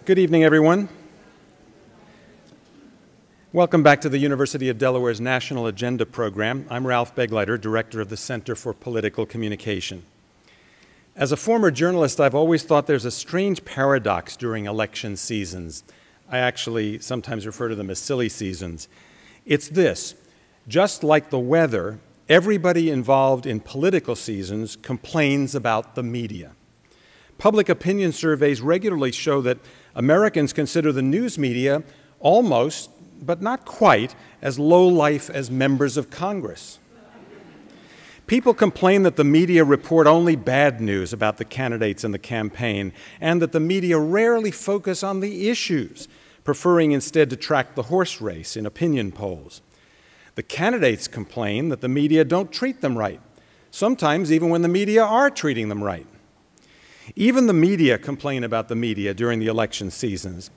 Good evening, everyone. Welcome back to the University of Delaware's National Agenda program. I'm Ralph Begleiter, Director of the Center for Political Communication. As a former journalist, I've always thought there's a strange paradox during election seasons. I actually sometimes refer to them as silly seasons. It's this: just like the weather, everybody involved in political seasons complains about the media. Public opinion surveys regularly show that Americans consider the news media almost, but not quite, as low-life as members of Congress. People complain that the media report only bad news about the candidates and the campaign, and that the media rarely focus on the issues, preferring instead to track the horse race in opinion polls. The candidates complain that the media don't treat them right, sometimes even when the media are treating them right. Even the media complain about the media during the election seasons.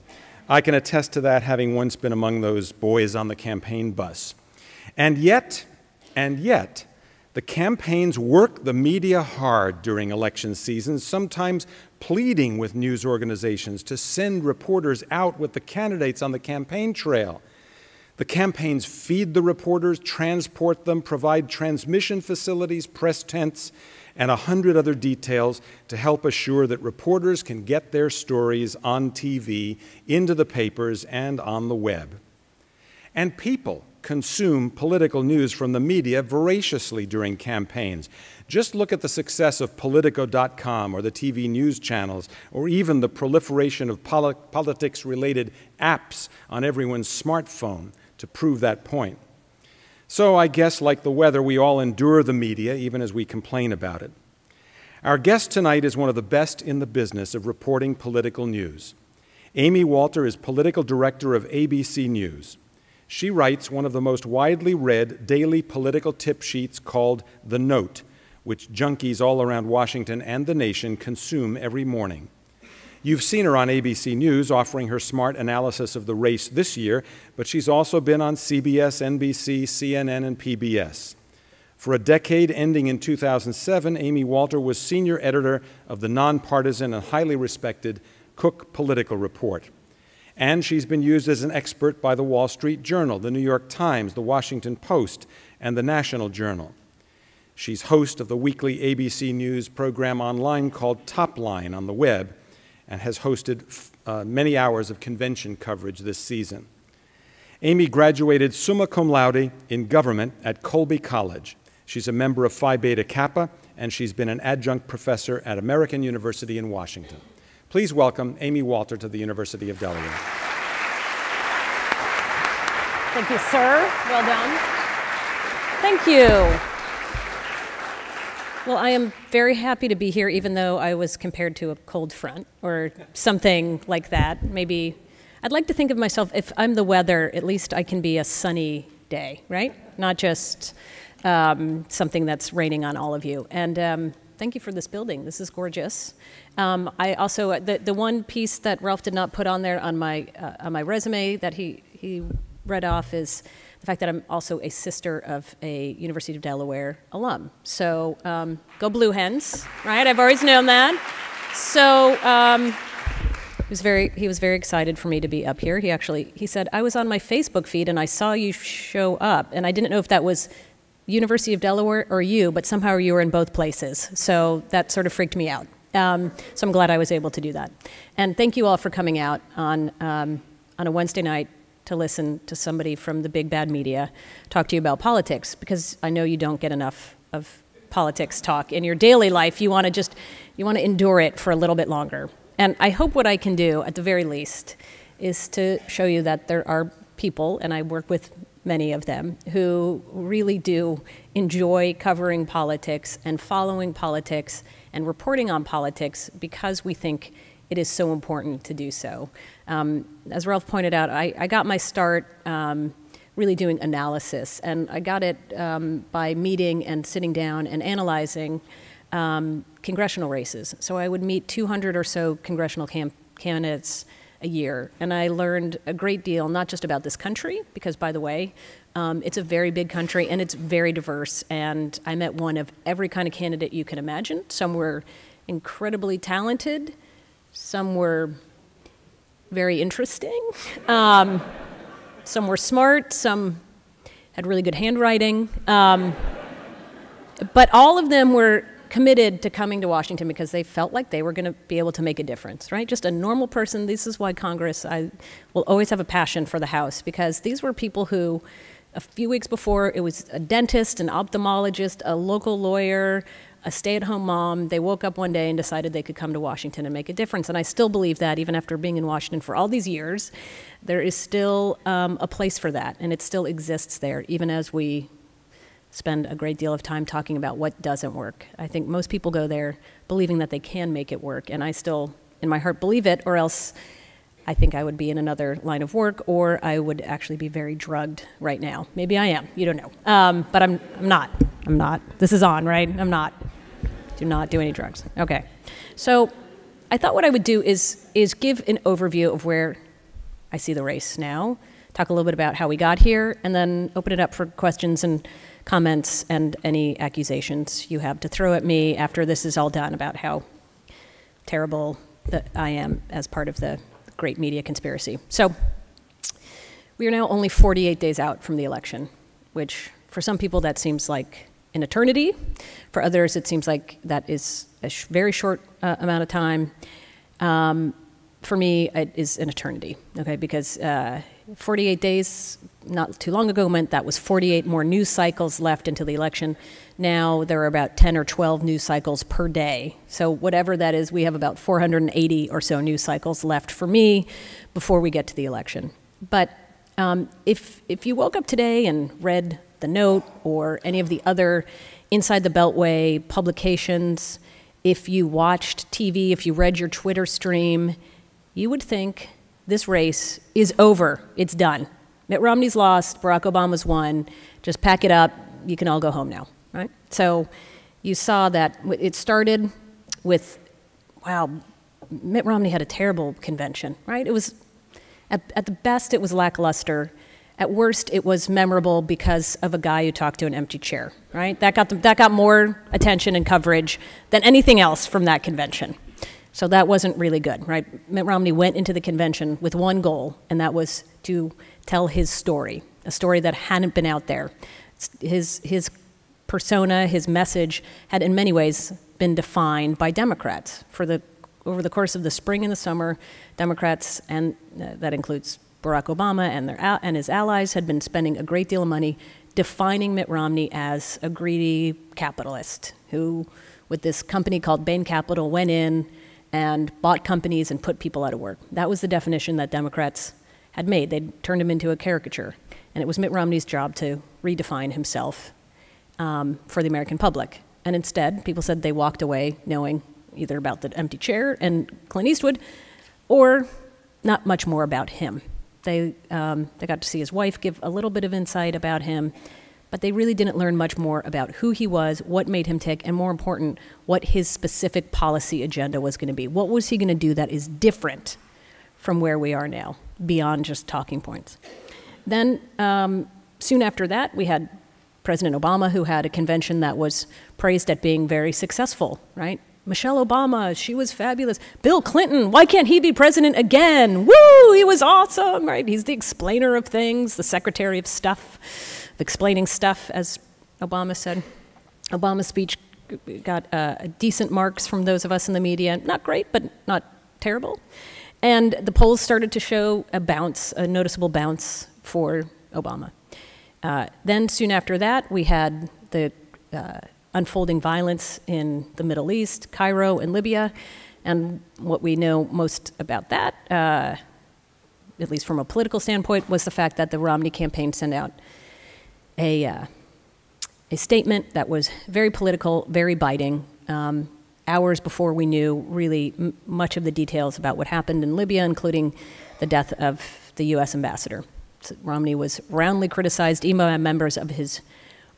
I can attest to that, having once been among those boys on the campaign bus. And yet, the campaigns work the media hard during election seasons, sometimes pleading with news organizations to send reporters out with the candidates on the campaign trail. The campaigns feed the reporters, transport them, provide transmission facilities, press tents, and 100 other details to help assure that reporters can get their stories on TV, into the papers, and on the web. And people consume political news from the media voraciously during campaigns. Just look at the success of Politico.com or the TV news channels, or even the proliferation of politics-related apps on everyone's smartphone to prove that point. So I guess, like the weather, we all endure the media, even as we complain about it. Our guest tonight is one of the best in the business of reporting political news. Amy Walter is political director of ABC News. She writes one of the most widely read daily political tip sheets called The Note, which junkies all around Washington and the nation consume every morning. You've seen her on ABC News offering her smart analysis of the race this year, but she's also been on CBS, NBC, CNN, and PBS. For a decade ending in 2007, Amy Walter was senior editor of the nonpartisan and highly respected Cook Political Report. And she's been used as an expert by the Wall Street Journal, the New York Times, the Washington Post, and the National Journal. She's host of the weekly ABC News program online called Top Line on the web, and has hosted many hours of convention coverage this season. Amy graduated summa cum laude in government at Colby College. She's a member of Phi Beta Kappa, and she's been an adjunct professor at American University in Washington. Please welcome Amy Walter to the University of Delaware. Thank you, sir. Well done. Thank you. Well, I am very happy to be here, even though I was compared to a cold front or something like that. Maybe I'd like to think of myself, if I'm the weather, at least I can be a sunny day, right? Not just something that's raining on all of you. And thank you for this building. This is gorgeous. I also, the one piece that Ralph did not put on there on my resume that he read off is the fact that I'm also a sister of a University of Delaware alum. So go Blue Hens, right? I've always known that. So he was very excited for me to be up here. He said, I was on my Facebook feed and I saw you show up, and I didn't know if that was University of Delaware or you, but somehow you were in both places. So that sort of freaked me out. So I'm glad I was able to do that. And thank you all for coming out on a Wednesday night to listen to somebody from the big bad media talk to you about politics, because I know you don't get enough of politics talk in your daily life. You want to endure it for a little bit longer. And I hope what I can do, at the very least, is to show you that there are people, and I work with many of them, who really do enjoy covering politics and following politics and reporting on politics because we think it is so important to do so. As Ralph pointed out, I got my start really doing analysis, and I got it by meeting and sitting down and analyzing congressional races. So I would meet 200 or so congressional candidates a year, and I learned a great deal, not just about this country, because, by the way, it's a very big country and it's very diverse, and I met one of every kind of candidate you can imagine. Some were incredibly talented, some were very interesting. Some were smart, some had really good handwriting. But all of them were committed to coming to Washington because they felt like they were going to be able to make a difference, right? Just a normal person. This is why Congress, I will always have a passion for the House, because these were people who, a few weeks before, it was a dentist, an ophthalmologist, a local lawyer, a stay-at-home mom. They woke up one day and decided they could come to Washington and make a difference. And I still believe that, even after being in Washington for all these years, there is still a place for that, and it still exists there, even as we spend a great deal of time talking about what doesn't work. I think most people go there believing that they can make it work, and I still, in my heart, believe it, or else I think I would be in another line of work, or I would actually be very drugged right now. Maybe I am, you don't know. But I'm not. I'm not. This is on, right? I'm not. Do not do any drugs. Okay. So I thought what I would do is give an overview of where I see the race now, talk a little bit about how we got here, and then open it up for questions and comments and any accusations you have to throw at me after this is all done about how terrible that I am as part of the great media conspiracy. So we are now only 48 days out from the election, which for some people that seems like an eternity. For others, it seems like that is a very short amount of time. For me, it is an eternity, okay, because 48 days not too long ago meant that was 48 more news cycles left until the election. Now there are about 10 or 12 news cycles per day. So whatever that is, we have about 480 or so news cycles left for me before we get to the election. But if you woke up today and read The Note or any of the other Inside the Beltway publications, if you watched TV, if you read your Twitter stream, you would think this race is over. It's done. Mitt Romney's lost. Barack Obama's won. Just pack it up. You can all go home now, right? So you saw that it started with, wow, Mitt Romney had a terrible convention, right? It was, at the best, it was lackluster. At worst, it was memorable because of a guy who talked to an empty chair, right? That got more attention and coverage than anything else from that convention. So that wasn't really good, right? Mitt Romney went into the convention with one goal, and that was to tell his story, a story that hadn't been out there. His persona, his message had in many ways been defined by Democrats. Over the course of the spring and the summer, Democrats, and that includes Barack Obama and his allies, had been spending a great deal of money defining Mitt Romney as a greedy capitalist who, with this company called Bain Capital, went in and bought companies and put people out of work. That was the definition that Democrats had made. They'd turned him into a caricature. And it was Mitt Romney's job to redefine himself for the American public. And instead, people said they walked away knowing either about the empty chair and Clint Eastwood, or not much more about him. They got to see his wife give a little bit of insight about him, but they really didn't learn much more about who he was, what made him tick, and more important, what his specific policy agenda was going to be. What was he going to do that is different from where we are now, beyond just talking points? Then, soon after that, we had President Obama, who had a convention that was praised at being very successful, right? Michelle Obama, she was fabulous. Bill Clinton, why can't he be president again? Woo, he was awesome, right? He's the explainer of things, the secretary of stuff, of explaining stuff, as Obama said. Obama's speech got decent marks from those of us in the media. Not great, but not terrible. And the polls started to show a noticeable bounce for Obama. Then soon after that, we had the unfolding violence in the Middle East, Cairo and Libya, and what we know most about that, at least from a political standpoint, was the fact that the Romney campaign sent out a statement that was very political, very biting, hours before we knew really much of the details about what happened in Libya, including the death of the U.S. ambassador. So Romney was roundly criticized, even by members of his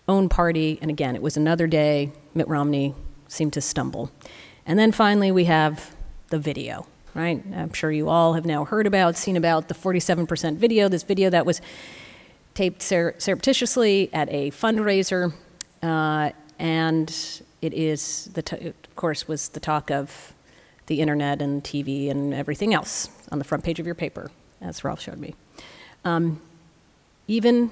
own party, and again, it was another day Mitt Romney seemed to stumble. And then finally, we have the video, right? I'm sure you all have now seen about the 47% video, this video that was taped surreptitiously at a fundraiser, and it is, of course, was the talk of the internet and TV and everything else. on the front page of your paper, as Ralph showed me. Even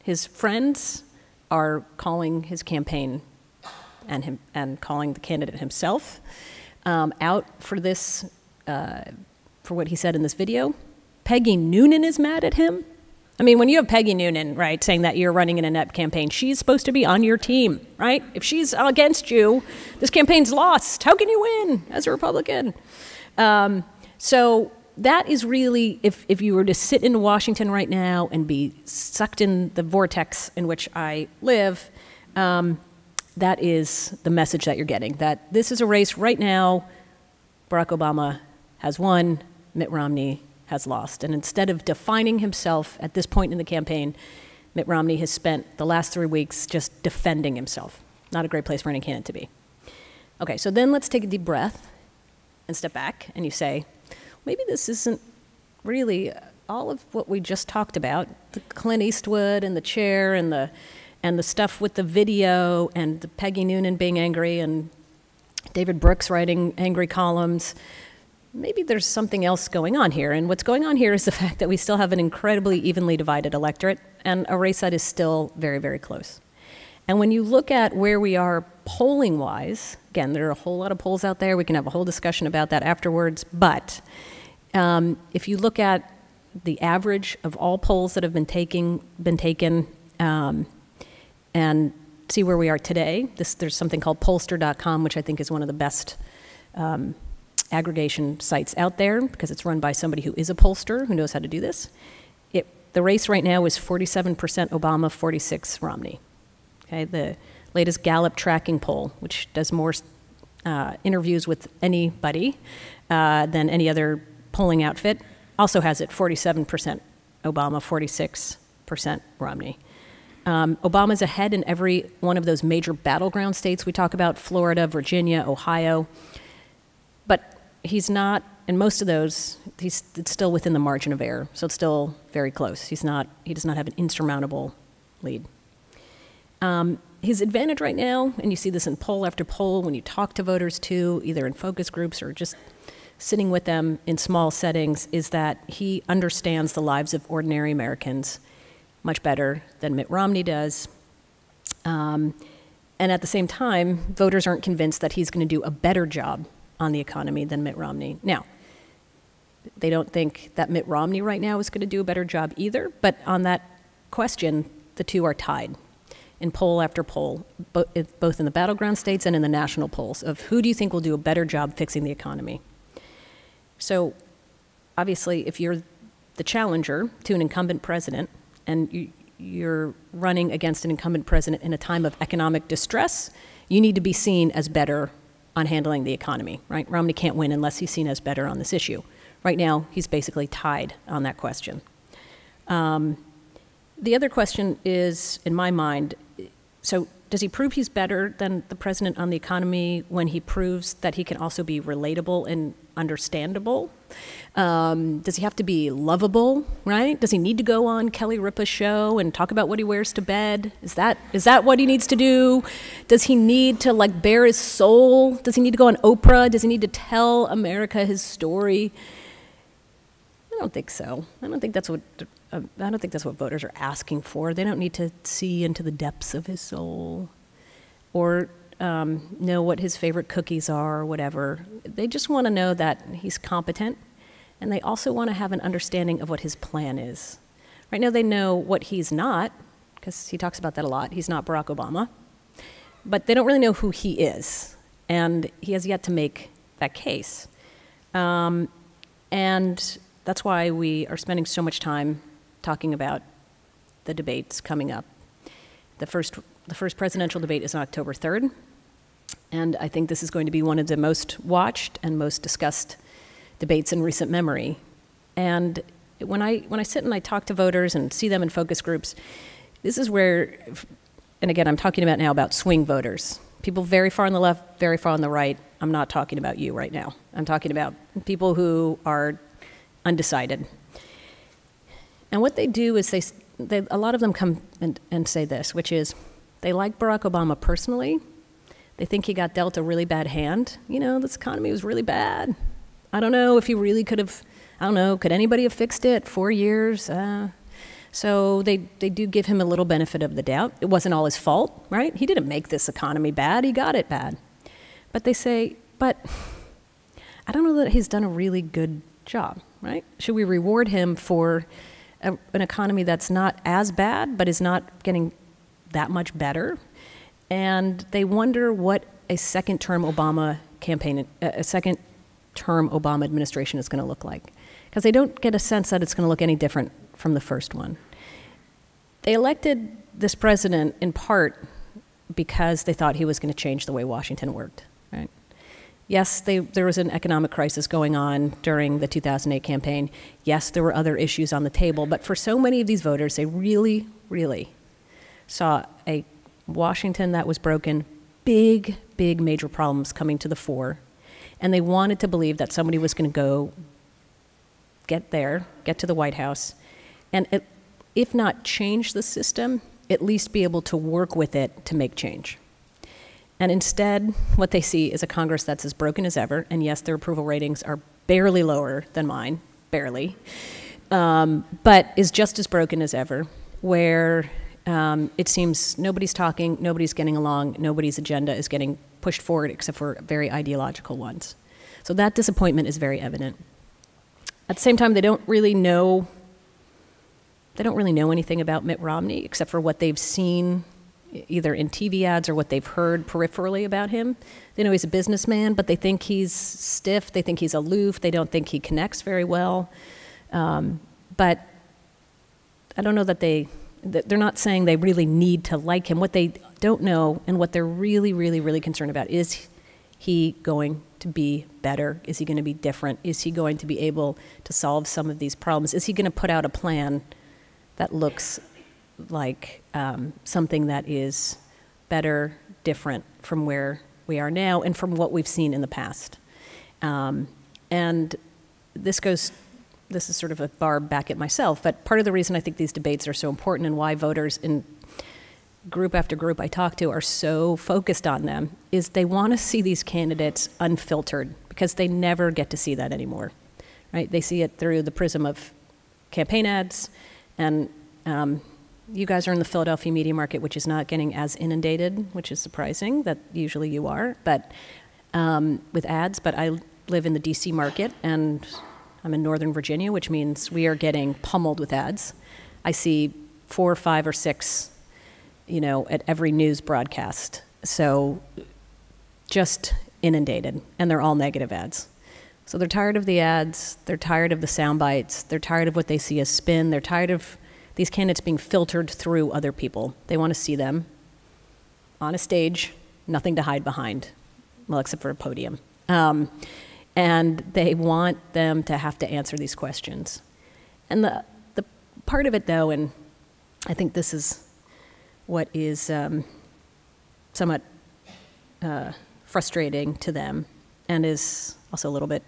his friends are calling his campaign and calling the candidate himself out for this, for what he said in this video. Peggy Noonan is mad at him. I mean, when you have Peggy Noonan, right, saying that you're running an inept campaign, she's supposed to be on your team, right? If she's against you, this campaign's lost. How can you win as a Republican? So that is really, if you were to sit in Washington right now and be sucked in the vortex in which I live, that is the message that you're getting, that this is a race right now. Barack Obama has won, Mitt Romney has lost. And instead of defining himself at this point in the campaign, Mitt Romney has spent the last 3 weeks just defending himself. Not a great place for any candidate to be. Okay, so then let's take a deep breath and step back, and you say, maybe this isn't really all of what we just talked about, the Clint Eastwood and the chair and the stuff with the video and the Peggy Noonan being angry and David Brooks writing angry columns. Maybe there's something else going on here. And what's going on here is the fact that we still have an incredibly evenly divided electorate and a race that is still very, very close. And when you look at where we are polling-wise, again, there are a whole lot of polls out there. We can have a whole discussion about that afterwards. But if you look at the average of all polls that have been taken and see where we are today, there's something called pollster.com, which I think is one of the best aggregation sites out there because it's run by somebody who is a pollster who knows how to do this. The race right now is 47% Obama, 46% Romney. Okay, the latest Gallup tracking poll, which does more interviews with anybody than any other polling outfit, also has it 47% Obama, 46% Romney. Obama's ahead in every one of those major battleground states we talk about, Florida, Virginia, Ohio. But he's not, in most of those, it's still within the margin of error, so it's still very close. He does not have an insurmountable lead. His advantage right now, and you see this in poll after poll when you talk to voters too, either in focus groups or just sitting with them in small settings, is that he understands the lives of ordinary Americans much better than Mitt Romney does. And at the same time, voters aren't convinced that he's going to do a better job on the economy than Mitt Romney. Now, they don't think that Mitt Romney right now is going to do a better job either, but on that question, the two are tied in poll after poll, both in the battleground states and in the national polls, of who do you think will do a better job fixing the economy. So obviously, if you're the challenger to an incumbent president and you're running against an incumbent president in a time of economic distress, you need to be seen as better on handling the economy, right? Romney can't win unless he's seen as better on this issue. Right now, he's basically tied on that question. The other question is, in my mind, so does he prove he's better than the president on the economy when he proves that he can also be relatable and understandable? Does he have to be lovable, right? Does he need to go on Kelly Ripa's show and talk about what he wears to bed? Is that what he needs to do? Does he need to like bare his soul? Does he need to go on Oprah? Does he need to tell America his story? I don't think so. I don't think that's what voters are asking for. They don't need to see into the depths of his soul or know what his favorite cookies are or whatever. They just want to know that he's competent, and they also want to have an understanding of what his plan is. Right now they know what he's not, because he talks about that a lot. He's not Barack Obama. But they don't really know who he is, and he has yet to make that case. And that's why we are spending so much time talking about the debates coming up. The first presidential debate is on October 3rd, and I think this is going to be one of the most watched and most discussed debates in recent memory. And when I sit and I talk to voters and see them in focus groups, this is where, and again, I'm talking about now about swing voters, people very far on the left, very far on the right. I'm not talking about you right now. I'm talking about people who are undecided. And what they do is a lot of them come and say this, which is they like Barack Obama personally. They think he got dealt a really bad hand. You know, this economy was really bad. I don't know if he really could have, I don't know, could anybody have fixed it? 4 years? So they do give him a little benefit of the doubt. It wasn't all his fault, right? He didn't make this economy bad, he got it bad. But they say, but I don't know that he's done a really good job, right? Should we reward him for an economy that's not as bad, but is not getting that much better? And they wonder what a second-term Obama campaign, a second-term Obama administration is going to look like. Because they don't get a sense that it's going to look any different from the first one. They elected this president in part because they thought he was going to change the way Washington worked, right? Yes, there was an economic crisis going on during the 2008 campaign. Yes, there were other issues on the table, but for so many of these voters, they really, really saw a Washington that was broken, big major problems coming to the fore, and they wanted to believe that somebody was going to go get to the White House, and if not change the system, at least be able to work with it to make change. And instead, what they see is a Congress that's as broken as ever, and yes, their approval ratings are barely lower than mine, barely, but is just as broken as ever, where it seems nobody's talking, nobody's getting along, nobody's agenda is getting pushed forward except for very ideological ones. So that disappointment is very evident. At the same time, they don't really know anything about Mitt Romney except for what they've seen either in TV ads or what they've heard peripherally about him. They know he's a businessman, but they think he's stiff, they think he's aloof, they don't think he connects very well. But I don't know that they're not saying they really need to like him. What they don't know and what they're really, really, really concerned about is he going to be better? Is he going to be different? Is he going to be able to solve some of these problems? Is he going to put out a plan that looks like something that is better, different from where we are now and from what we've seen in the past? And this is sort of a barb back at myself, but part of the reason I think these debates are so important and why voters in group after group I talk to are so focused on them is they want to see these candidates unfiltered because they never get to see that anymore, right? They see it through the prism of campaign ads, and you guys are in the Philadelphia media market, which is not getting as inundated, which is surprising that usually you are, but with ads, but I live in the DC market and I'm in Northern Virginia, which means we are getting pummeled with ads. I see 4 or 5 or 6, at every news broadcast. So just inundated, and they're all negative ads. So they're tired of the ads, they're tired of the sound bites, they're tired of what they see as spin, they're tired of these candidates being filtered through other people. They want to see them on a stage, nothing to hide behind, well, except for a podium. And they want them to have to answer these questions. And the part of it, though, and I think this is what is somewhat frustrating to them and is also a little bit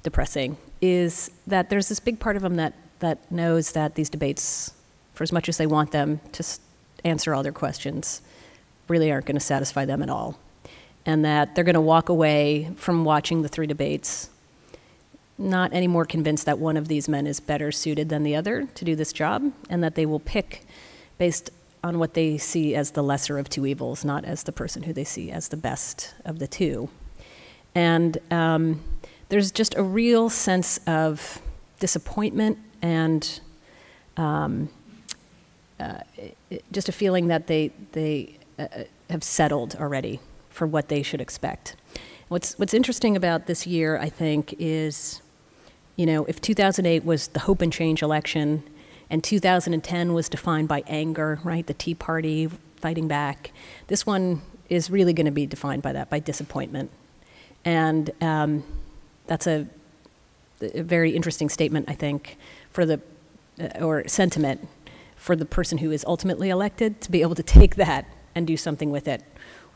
depressing, is that there's this big part of them that knows that these debates, for as much as they want them to answer all their questions, really aren't going to satisfy them at all. And that they're going to walk away from watching the 3 debates not any more convinced that one of these men is better suited than the other to do this job, and that they will pick based on what they see as the lesser of 2 evils, not as the person who they see as the best of the 2. And there's just a real sense of disappointment and just a feeling that they have settled already for what they should expect. What's interesting about this year, I think, is, if 2008 was the hope and change election and 2010 was defined by anger, right, the Tea Party fighting back, this one is really going to be defined by that, by disappointment. And that's a very interesting statement, I think, or sentiment for the person who is ultimately elected to be able to take that and do something with it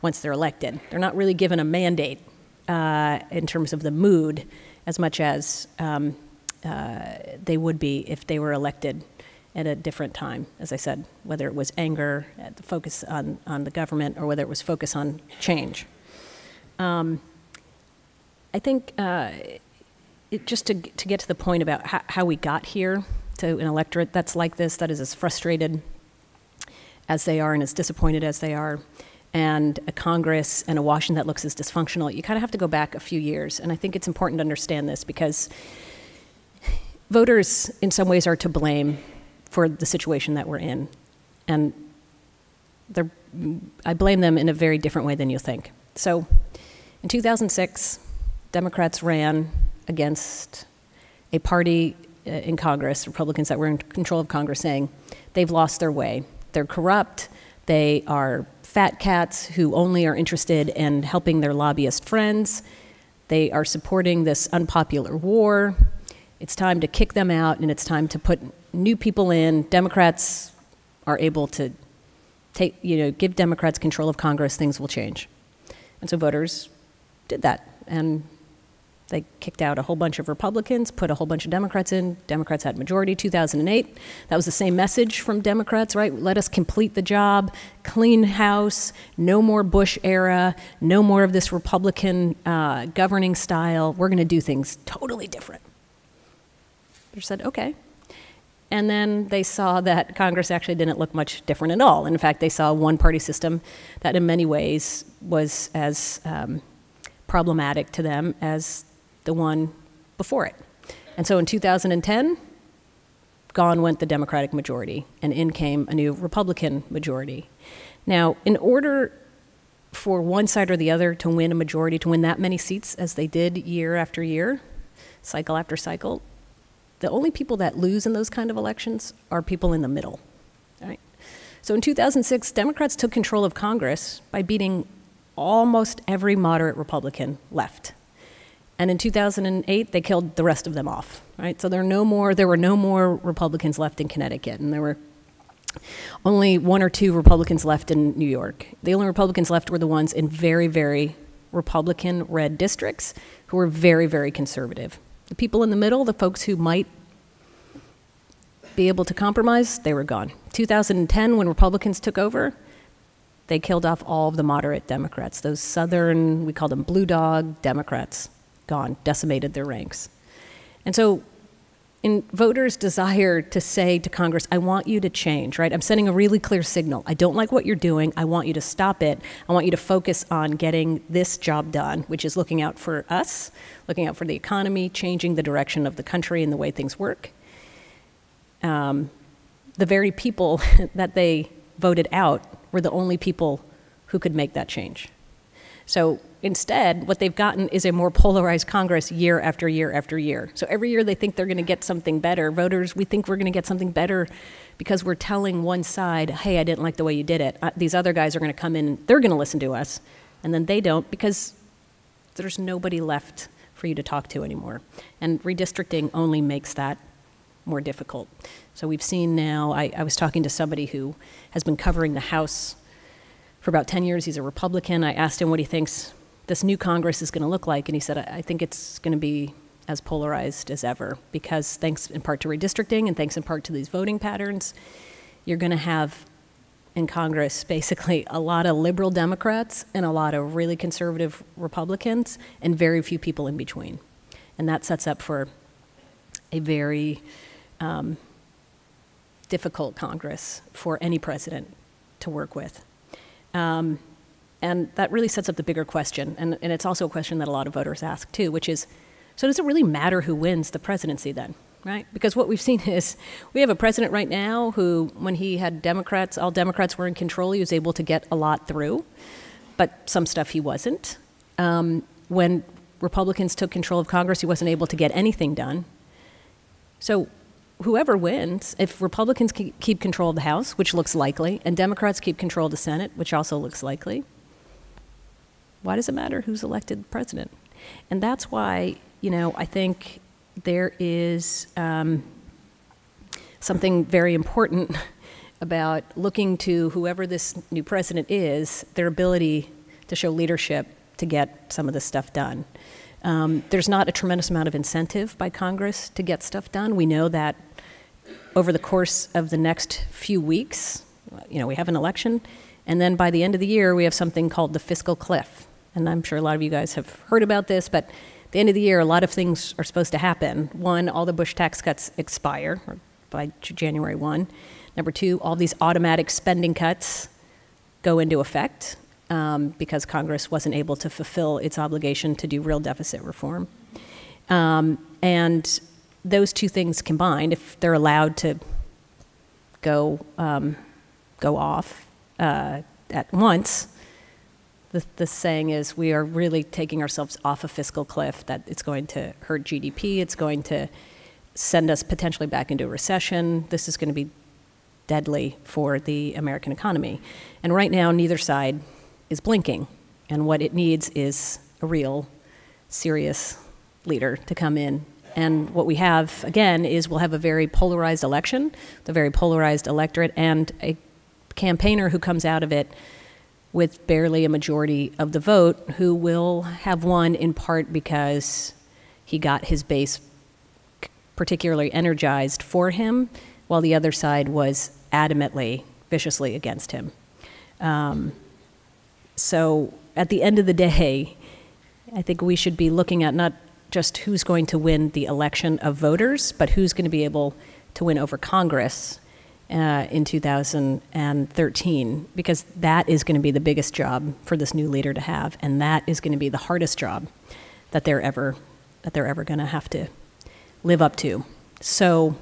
once they're elected. They're not really given a mandate in terms of the mood as much as they would be if they were elected at a different time, as I said, whether it was anger, the focus on the government, or whether it was focus on change. I think just to get to the point about how we got here to an electorate that's like this, that is as frustrated as they are and as disappointed as they are, and a Congress and a Washington that looks as dysfunctional, you kind of have to go back a few years. And I think it's important to understand this because voters, in some ways, are to blame for the situation that we're in. And I blame them in a very different way than you think. So in 2006, Democrats ran against a party in Congress, Republicans that were in control of Congress, saying they've lost their way. They're corrupt. They are fat cats who only are interested in helping their lobbyist friends. They are supporting this unpopular war. It's time to kick them out, and it's time to put new people in. Democrats are able to give Democrats control of Congress, things will change. And so voters did that. And they kicked out a whole bunch of Republicans, put a whole bunch of Democrats in. Democrats had majority. 2008, that was the same message from Democrats, right? Let us complete the job, clean house, no more Bush era, no more of this Republican governing style. We're going to do things totally different. They said, okay. And then they saw that Congress actually didn't look much different at all. In fact, they saw a one-party system that in many ways was as problematic to them as the one before it. And so in 2010, gone went the Democratic majority, and in came a new Republican majority. Now, in order for one side or the other to win a majority, to win that many seats as they did year after year, cycle after cycle, the only people that lose in those kind of elections are people in the middle, right? So in 2006, Democrats took control of Congress by beating almost every moderate Republican left. And in 2008, they killed the rest of them off, right? So there were no more Republicans left in Connecticut, and there were only one or two Republicans left in New York. The only Republicans left were the ones in very, very Republican-red districts who were very, very conservative. The people in the middle, the folks who might be able to compromise, they were gone. 2010, when Republicans took over, they killed off all of the moderate Democrats. Those southern, we call them blue dog Democrats, gone, decimated their ranks. And so in voters' desire to say to Congress, I want you to change, right? I'm sending a really clear signal. I don't like what you're doing. I want you to stop it. I want you to focus on getting this job done, which is looking out for us, looking out for the economy, changing the direction of the country and the way things work. The very people that they voted out were the only people who could make that change. So instead, what they've gotten is a more polarized Congress year after year after year. So every year they think they're going to get something better. Voters, we think we're going to get something better because we're telling one side, hey, I didn't like the way you did it. These other guys are going to come in and they're going to listen to us. And then they don't because there's nobody left for you to talk to anymore. And redistricting only makes that more difficult. So we've seen now, I was talking to somebody who has been covering the House for about 10 years. He's a Republican. I asked him what he thinks this new Congress is going to look like, and he said, I think it's going to be as polarized as ever because thanks in part to redistricting and thanks in part to these voting patterns, you're going to have in Congress basically a lot of liberal Democrats and a lot of really conservative Republicans and very few people in between. And that sets up for a very difficult Congress for any president to work with. And that really sets up the bigger question, and it's also a question that a lot of voters ask too, which is, so does it really matter who wins the presidency then, right? Because what we've seen is we have a president right now who, when he had Democrats, all Democrats were in control, he was able to get a lot through, but some stuff he wasn't. When Republicans took control of Congress, he wasn't able to get anything done. So whoever wins, if Republicans keep control of the House, which looks likely, and Democrats keep control of the Senate, which also looks likely, why does it matter who's elected president? And that's why, I think there is something very important about looking to whoever this new president is, their ability to show leadership to get some of this stuff done. There's not a tremendous amount of incentive by Congress to get stuff done. We know that over the course of the next few weeks, we have an election, and then by the end of the year, we have something called the Fiscal Cliff. And I'm sure a lot of you guys have heard about this, but the end of the year, a lot of things are supposed to happen. One, all the Bush tax cuts expire by January 1. Number two, all these automatic spending cuts go into effect because Congress wasn't able to fulfill its obligation to do real deficit reform. And those two things combined, if they're allowed to go off at once, the saying is we are really taking ourselves off a fiscal cliff, that it's going to hurt GDP, it's going to send us potentially back into a recession. This is going to be deadly for the American economy. And right now, neither side is blinking. And what it needs is a real, serious leader to come in. And what we have, again, is we'll have a very polarized election, the very polarized electorate, and a campaigner who comes out of it with barely a majority of the vote, who will have won in part because he got his base particularly energized for him, while the other side was adamantly, viciously against him. So at the end of the day, I think we should be looking at not just who's going to win the election of voters, but who's going to be able to win over Congress in 2013, because that is going to be the biggest job for this new leader to have, and that is going to be the hardest job that they're ever going to have to live up to. So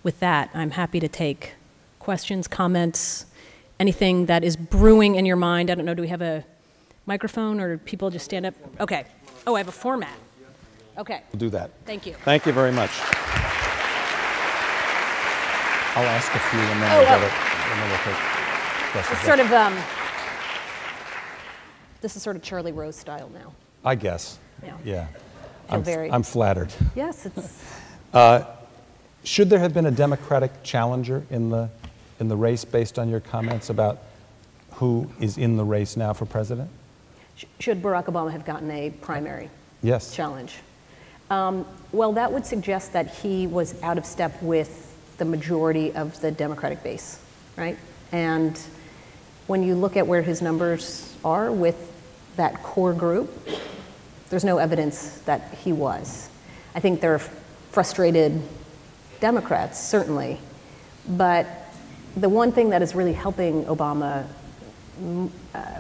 with that, I'm happy to take questions, comments, anything that is brewing in your mind. I don't know, do we have a microphone, or people just stand up? Okay. Oh, I have a format. Okay. We'll do that. Thank you. Thank you very much. I'll ask a few and then we'll take questions. It's sort of, this is sort of Charlie Rose style now. I guess. Yeah. I'm flattered. Yes, it's. Should there have been a Democratic challenger in the race, based on your comments about who is in the race now for president? Should Barack Obama have gotten a primary challenge? Well, that would suggest that he was out of step with the majority of the Democratic base, right? And when you look at where his numbers are with that core group, there's no evidence that he was. I think there are frustrated Democrats, certainly, but the one thing that is really helping Obama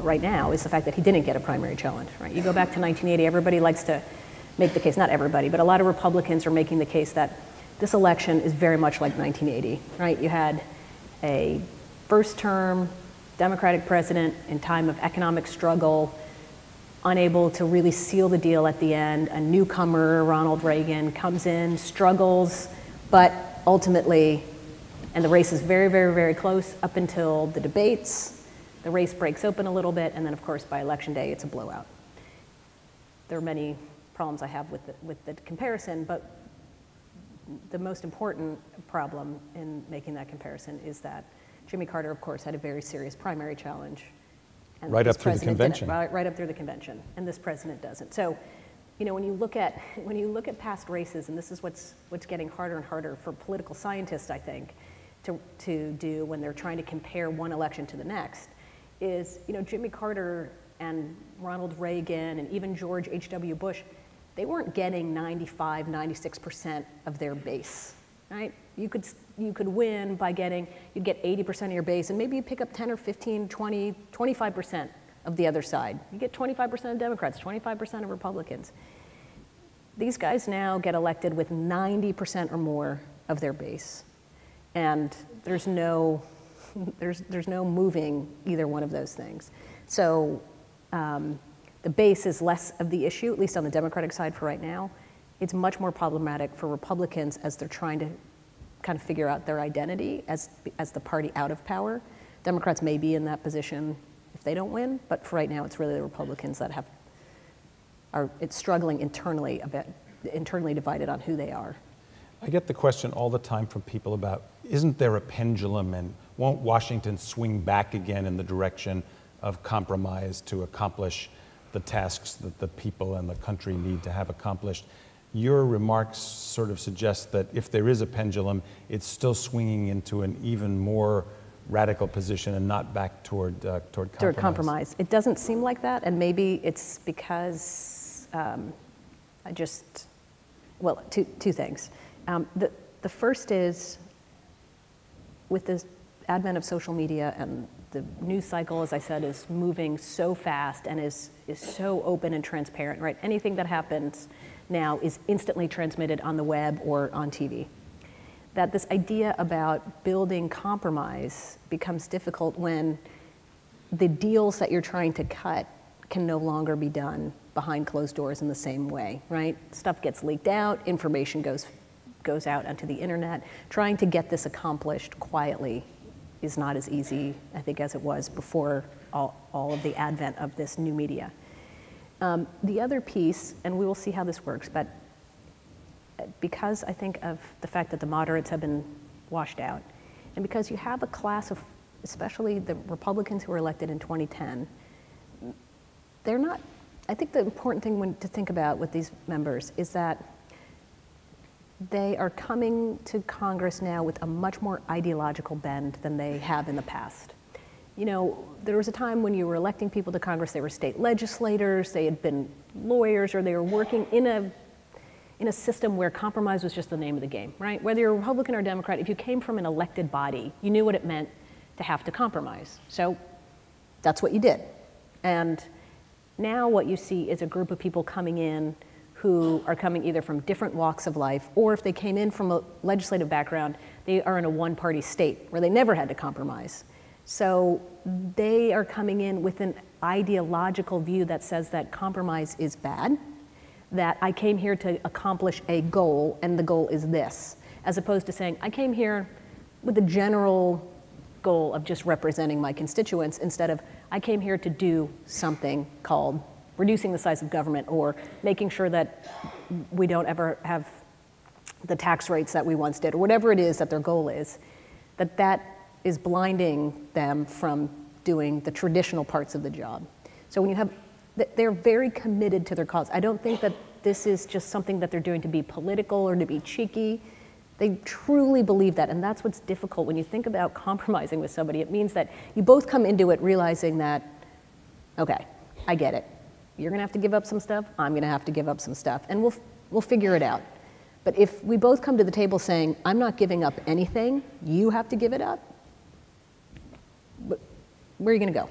right now is the fact that he didn't get a primary challenge, right? You go back to 1980, everybody likes to make the case, not everybody, but a lot of Republicans are making the case that this election is very much like 1980, right? You had a first-term Democratic president in time of economic struggle, unable to really seal the deal at the end. A newcomer, Ronald Reagan, comes in, struggles, but ultimately, and the race is very, very, very close up until the debates. The race breaks open a little bit, and then, of course, by election day, it's a blowout. There are many problems I have with the comparison, but the most important problem in making that comparison is that Jimmy Carter, of course, had a very serious primary challenge. And right up through the convention. Right up through the convention, and this president doesn't. So, you know, when you look at past races, and this is what's getting harder and harder for political scientists, I think, to do when they're trying to compare one election to the next, is, you know, Jimmy Carter and Ronald Reagan and even George H.W. Bush, they weren't getting 95, 96% of their base, right? You could win by you'd get 80% of your base, and maybe you pick up 10 or 15, 20, 25% of the other side. You get 25% of Democrats, 25% of Republicans. These guys now get elected with 90% or more of their base, and there's no moving either one of those things. So the base is less of the issue, at least on the Democratic side for right now. It's much more problematic for Republicans as they're trying to kind of figure out their identity as the party out of power. Democrats may be in that position if they don't win, but for right now, it's really the Republicans that it's struggling internally a bit, internally divided on who they are. I get the question all the time from people about, isn't there a pendulum, and won't Washington swing back again in the direction of compromise to accomplish the tasks that the people and the country need to have accomplished? Your remarks sort of suggest that if there is a pendulum, it's still swinging into an even more radical position and not back toward compromise. Toward compromise. It doesn't seem like that, and maybe it's because well, two things. The first is, with the advent of social media and the news cycle, as I said, is moving so fast and is so open and transparent, right? Anything that happens now is instantly transmitted on the web or on TV. That this idea about building compromise becomes difficult when the deals that you're trying to cut can no longer be done behind closed doors in the same way, right? Stuff gets leaked out, information goes out onto the internet. Trying to get this accomplished quietly is not as easy, I think, as it was before all of the advent of this new media. The other piece, and we will see how this works, but because I think of the fact that the moderates have been washed out, and because you have a class of, especially the Republicans who were elected in 2010, they're not, I think the important thing to think about with these members is that they are coming to Congress now with a much more ideological bend than they have in the past. You know, there was a time when you were electing people to Congress, they were state legislators, they had been lawyers, or they were working in a system where compromise was just the name of the game, right? Whether you're a Republican or Democrat, if you came from an elected body, you knew what it meant to have to compromise. So that's what you did. And now what you see is a group of people coming in who are coming either from different walks of life, or if they came in from a legislative background, they are in a one-party state where they never had to compromise. So they are coming in with an ideological view that says that compromise is bad, that I came here to accomplish a goal, and the goal is this, as opposed to saying, I came here with the general goal of just representing my constituents, instead of, I came here to do something called reducing the size of government, or making sure that we don't ever have the tax rates that we once did, or whatever it is that their goal is, that is blinding them from doing the traditional parts of the job. So when you have, they're very committed to their cause. I don't think that this is just something that they're doing to be political or to be cheeky. They truly believe that, and that's what's difficult when you think about compromising with somebody. It means that you both come into it realizing that, okay, I get it. You're gonna have to give up some stuff, I'm gonna have to give up some stuff, and we'll figure it out. But if we both come to the table saying, I'm not giving up anything, you have to give it up, where are you gonna go?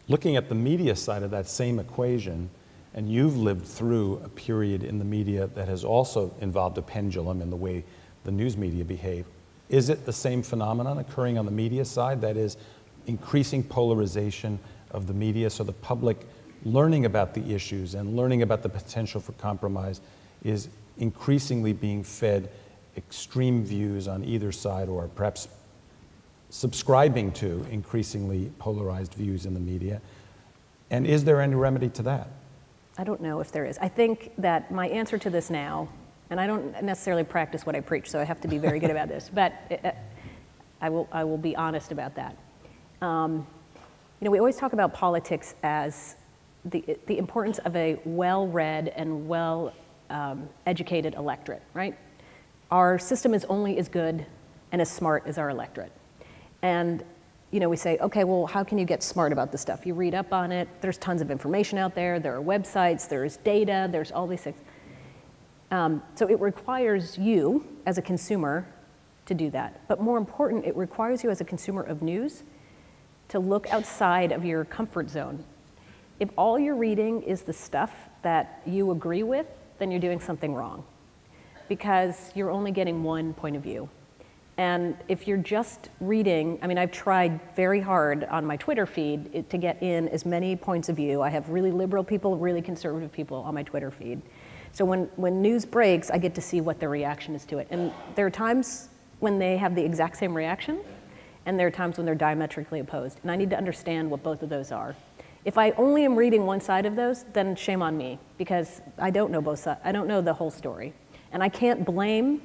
Looking at the media side of that same equation, and you've lived through a period in the media that has also involved a pendulum in the way the news media behave, is it the same phenomenon occurring on the media side, that is increasing polarization of the media, so the public learning about the issues and learning about the potential for compromise is increasingly being fed extreme views on either side, or perhaps subscribing to increasingly polarized views in the media? And is there any remedy to that? I don't know if there is. I think that my answer to this now, and I don't necessarily practice what I preach, so I have to be very good about this, but I will be honest about that. You know, we always talk about politics as the importance of a well-read and well-educated electorate, right? Our system is only as good and as smart as our electorate. And you know, we say, okay, well, how can you get smart about this stuff? You read up on it, there's tons of information out there, there are websites, there's data, there's all these things. So it requires you as a consumer to do that. But more important, it requires you as a consumer of news to look outside of your comfort zone. If all you're reading is the stuff that you agree with, then you're doing something wrong, because you're only getting one point of view. And if you're just reading, I mean, I've tried very hard on my Twitter feed to get in as many points of view. I have really liberal people, really conservative people on my Twitter feed. So when news breaks, I get to see what their reaction is to it. And there are times when they have the exact same reaction, and there are times when they're diametrically opposed. And I need to understand what both of those are. If I only am reading one side of those, then shame on me, because I don't know both sides. I don't know the whole story. And I can't blame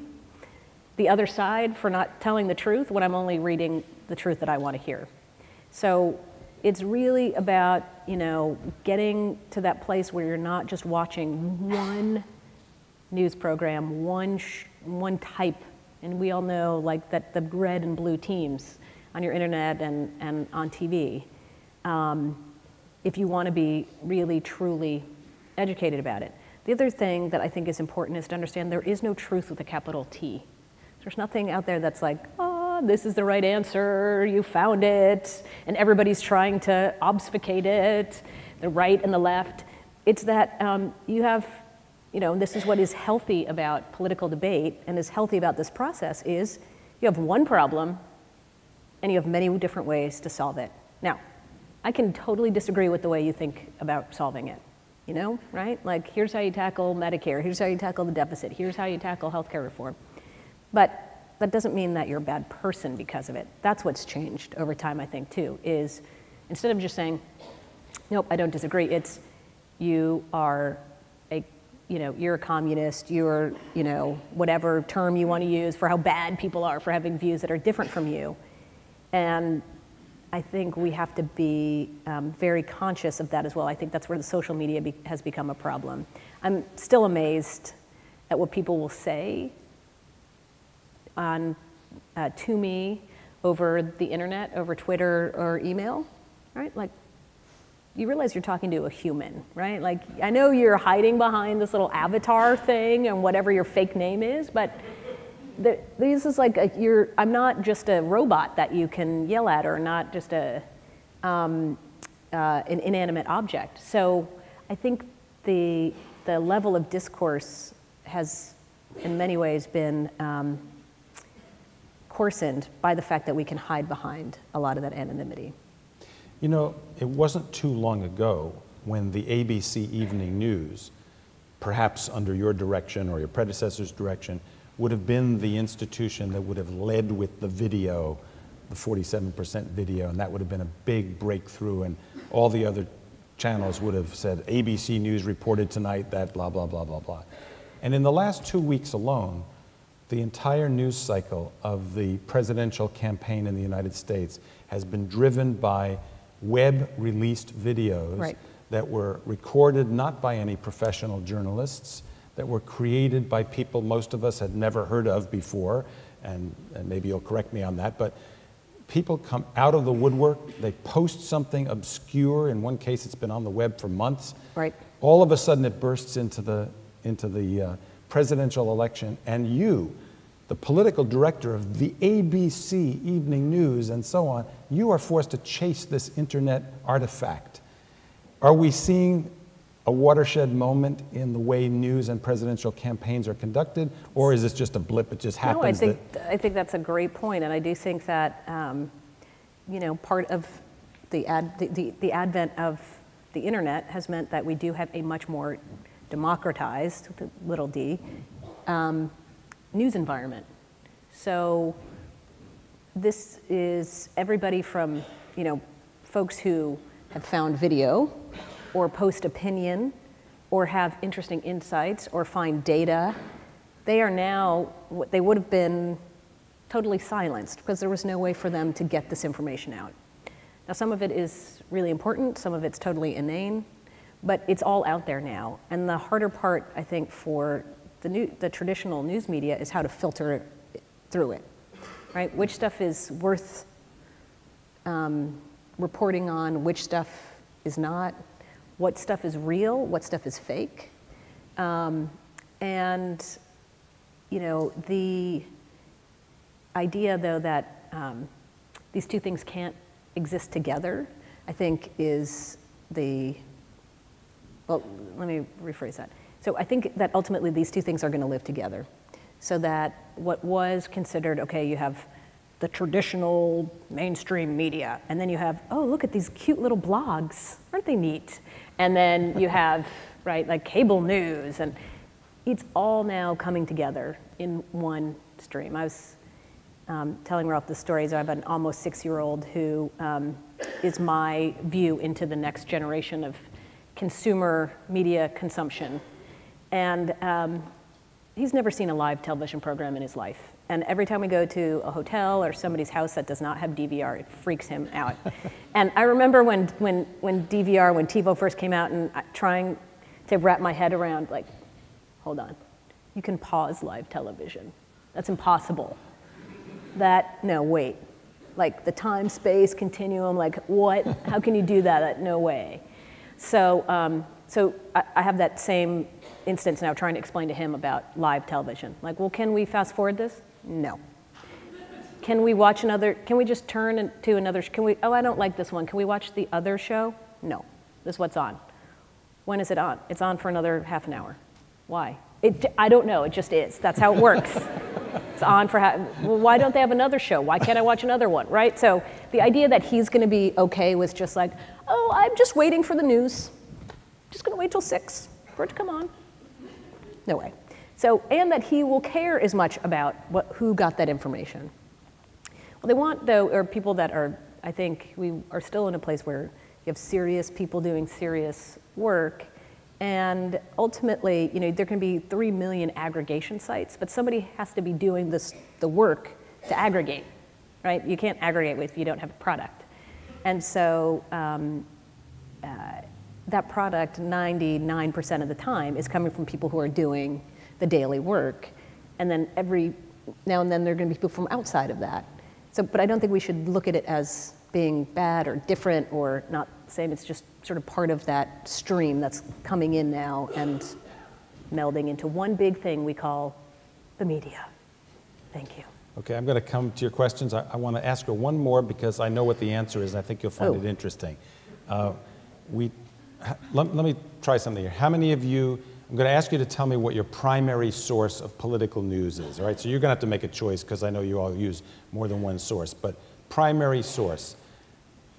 the other side for not telling the truth when I'm only reading the truth that I want to hear. So it's really about, you know, getting to that place where you're not just watching one news program, one type, and we all know like that the red and blue teams on your internet and on TV. If you want to be really, truly educated about it. The other thing that I think is important is to understand there is no truth with a capital T. There's nothing out there that's like, oh, this is the right answer, you found it, and everybody's trying to obfuscate it, the right and the left. It's that you have, this is what is healthy about political debate and is healthy about this process is you have one problem and you have many different ways to solve it. Now, I can totally disagree with the way you think about solving it, right? Like, here's how you tackle Medicare, here's how you tackle the deficit, here's how you tackle healthcare reform. But that doesn't mean that you're a bad person because of it. That's what's changed over time, I think, too, is instead of just saying, nope, I don't disagree, it's you are you're a communist, you're, whatever term you want to use for how bad people are for having views that are different from you. And I think we have to be very conscious of that as well. I think that's where the social media has become a problem. I'm still amazed at what people will say to me over the internet, over Twitter or email, right? Like, you realize you're talking to a human, right? Like, I know you're hiding behind this little avatar thing and whatever your fake name is, but this is like I'm not just a robot that you can yell at, or not just an inanimate object. So I think the level of discourse has, in many ways, been coarsened by the fact that we can hide behind a lot of that anonymity. It wasn't too long ago when the ABC Evening News, perhaps under your direction or your predecessor's direction, would have been the institution that would have led with the video, the 47% video, and that would have been a big breakthrough, and all the other channels would have said, ABC News reported tonight that blah, blah, blah, blah, blah. And in the last 2 weeks alone, the entire news cycle of the presidential campaign in the United States has been driven by web-released videos that were recorded not by any professional journalists, that were created by people most of us had never heard of before, and maybe you'll correct me on that, but people come out of the woodwork, they post something obscure, in one case it's been on the web for months, all of a sudden it bursts into the presidential election, and you, the political director of the ABC Evening News and so on, you are forced to chase this internet artifact. Are we seeing a watershed moment in the way news and presidential campaigns are conducted, or is this just a blip? It just happens. No, I think that's a great point, and I do think that part of the advent of the internet has meant that we do have a much more democratized, with a little d, news environment. So this is everybody from folks who have found video, or post opinion, or have interesting insights, or find data. They are now, they would have been totally silenced because there was no way for them to get this information out. Now, some of it is really important, some of it's totally inane, but it's all out there now. And the harder part, I think, for the traditional news media is how to filter through it, right? Which stuff is worth reporting on, which stuff is not, what stuff is real, what stuff is fake. And, the idea, though, that these two things can't exist together, I think is well, let me rephrase that. So I think that ultimately these two things are going to live together, so that what was considered, okay, you have the traditional mainstream media, and then you have, oh, look at these cute little blogs, aren't they neat? And then you have, like cable news, and it's all now coming together in one stream. I was telling Ralph the stories. I have an almost 6-year-old who is my view into the next generation of consumer media consumption. And he's never seen a live television program in his life. And every time we go to a hotel or somebody's house that does not have DVR, it freaks him out. And I remember when DVR, when TiVo first came out, and trying to wrap my head around, like, hold on, you can pause live television. That's impossible. No, wait. Like the time, space, continuum, like what? How can you do that? No way. So So I have that same instance now trying to explain to him about live television. Like, well, can we fast forward this? No. Can we watch another, can we just turn to another, oh, I don't like this one. Can we watch the other show? No, this is what's on. When is it on? It's on for another half an hour. Why? I don't know, it just is. That's how it works. It's on for, well, why don't they have another show? Why can't I watch another one, right? So the idea that he's gonna be okay with just like, oh, I'm just waiting for the news. Just gonna wait till 6 for it to come on. No way. So, and that he will care as much about who got that information. What they want, though, are people that are, I think we are still in a place where you have serious people doing serious work, and ultimately, you know, there can be 3 million aggregation sites, but somebody has to be doing the work to aggregate, right? You can't aggregate if you don't have a product. And so that product, 99% of the time, is coming from people who are doing the daily work, and then every now and then there are going to be people from outside of that. So, but I don't think we should look at it as being bad or different or not same. It's just sort of part of that stream that's coming in now and melding into one big thing we call the media. Thank you. Okay, I'm going to come to your questions. I want to ask her one more because I know what the answer is. I think you'll find it interesting. Let me try something here. How many of you, I'm going to ask you to tell me what your primary source of political news is, all right? So you're going to have to make a choice because I know you all use more than one source, but primary source.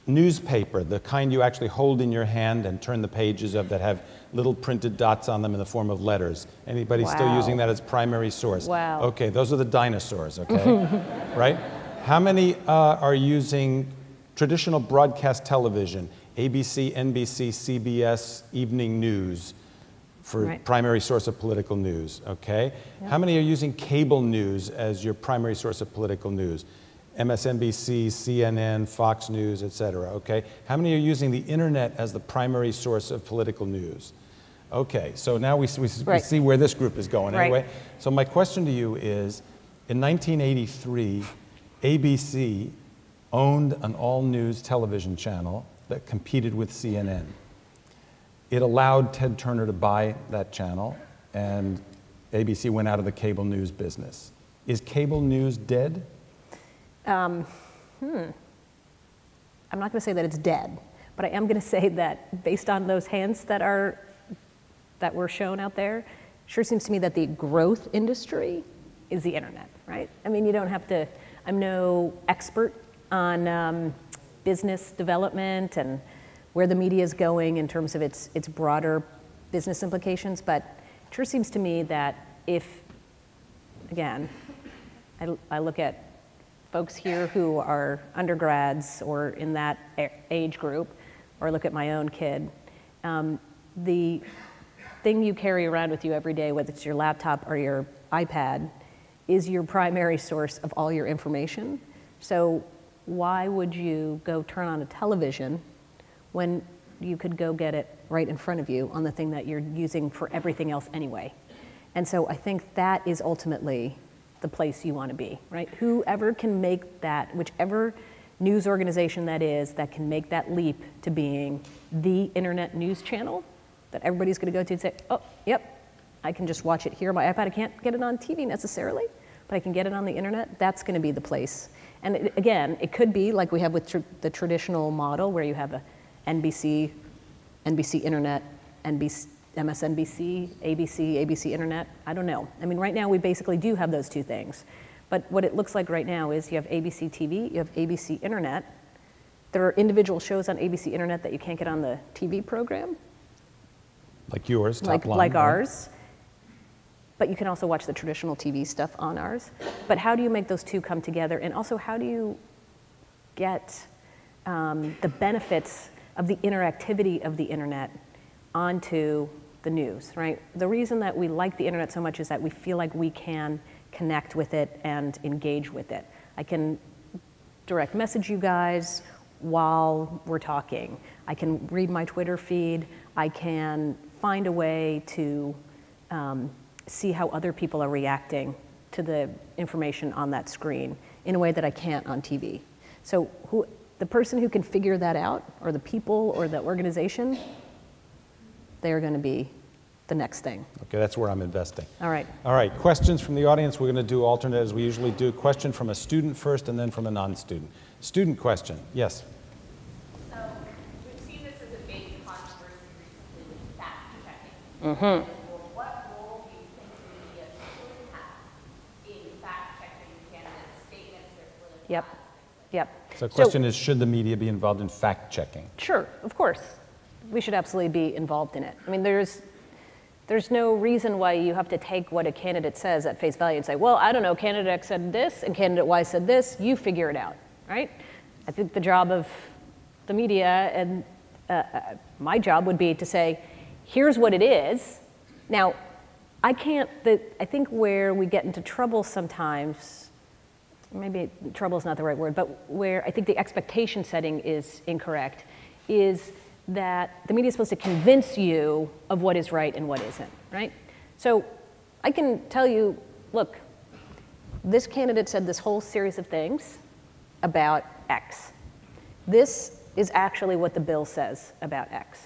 Newspaper, the kind you actually hold in your hand and turn the pages of that have little printed dots on them in the form of letters. Anybody still using that as primary source? Wow. Okay, those are the dinosaurs, okay? Right? How many are using traditional broadcast television, ABC, NBC, CBS, evening news for primary source of political news, okay? Yep. How many are using cable news as your primary source of political news? MSNBC, CNN, Fox News, et cetera, okay? How many are using the internet as the primary source of political news? Okay, so now we see where this group is going anyway. So my question to you is, in 1983, ABC owned an all-news television channel that competed with CNN. It allowed Ted Turner to buy that channel, and ABC went out of the cable news business. Is cable news dead? I'm not going to say that it's dead, but I am going to say that based on those hands that were shown out there, sure seems to me that the growth industry is the internet, right? I mean, you don't have to, I'm no expert on business development and where the media is going in terms of its broader business implications, but it sure seems to me that if, again, I look at folks here who are undergrads or in that age group, or look at my own kid, the thing you carry around with you every day, whether it's your laptop or your iPad, is your primary source of all your information. So why would you go turn on a television when you could go get it right in front of you on the thing that you're using for everything else anyway? And so I think that is ultimately the place you want to be, right? Whoever can make that, whichever news organization that is, that can make that leap to being the internet news channel that everybody's going to go to and say, oh, yep, I can just watch it here on my iPad. I can't get it on TV necessarily, but I can get it on the internet. That's going to be the place. And again, it could be like we have with the traditional model where you have a NBC Internet, MSNBC, ABC Internet. I don't know. I mean, right now we basically do have those two things. But what it looks like right now is you have ABC TV, you have ABC Internet. There are individual shows on ABC Internet that you can't get on the TV program. Like yours, top line. Like ours. But you can also watch the traditional TV stuff on ours. But how do you make those two come together? And also, how do you get the benefits of the interactivity of the internet onto the news, right? The reason that we like the internet so much is that we feel like we can connect with it and engage with it. I can direct message you guys while we're talking. I can read my Twitter feed. I can find a way to see how other people are reacting to the information on that screen in a way that I can't on TV. So the person who can figure that out, or the people or the organization, they're going to be the next thing. Okay, that's where I'm investing. All right. All right, questions from the audience. We're going to do alternate as we usually do. Question from a student first and then from a non-student. Student question, yes. So we've seen this as a big controversy recently with fact-checking. Mm-hmm. What role do you think the media should have in fact-checking candidates' statements, their political Yep. ads? Yep. So the question is, should the media be involved in fact-checking? Sure, of course. We should absolutely be involved in it. I mean, there's no reason why you have to take what a candidate says at face value and say, well, I don't know, candidate X said this and candidate Y said this, you figure it out, right? I think the job of the media and my job would be to say, here's what it is. Now, I think where we get into trouble sometimes, maybe trouble is not the right word, but where I think the expectation setting is incorrect, is that the media is supposed to convince you of what is right and what isn't, right? So I can tell you, look, this candidate said this whole series of things about X. This is actually what the bill says about X.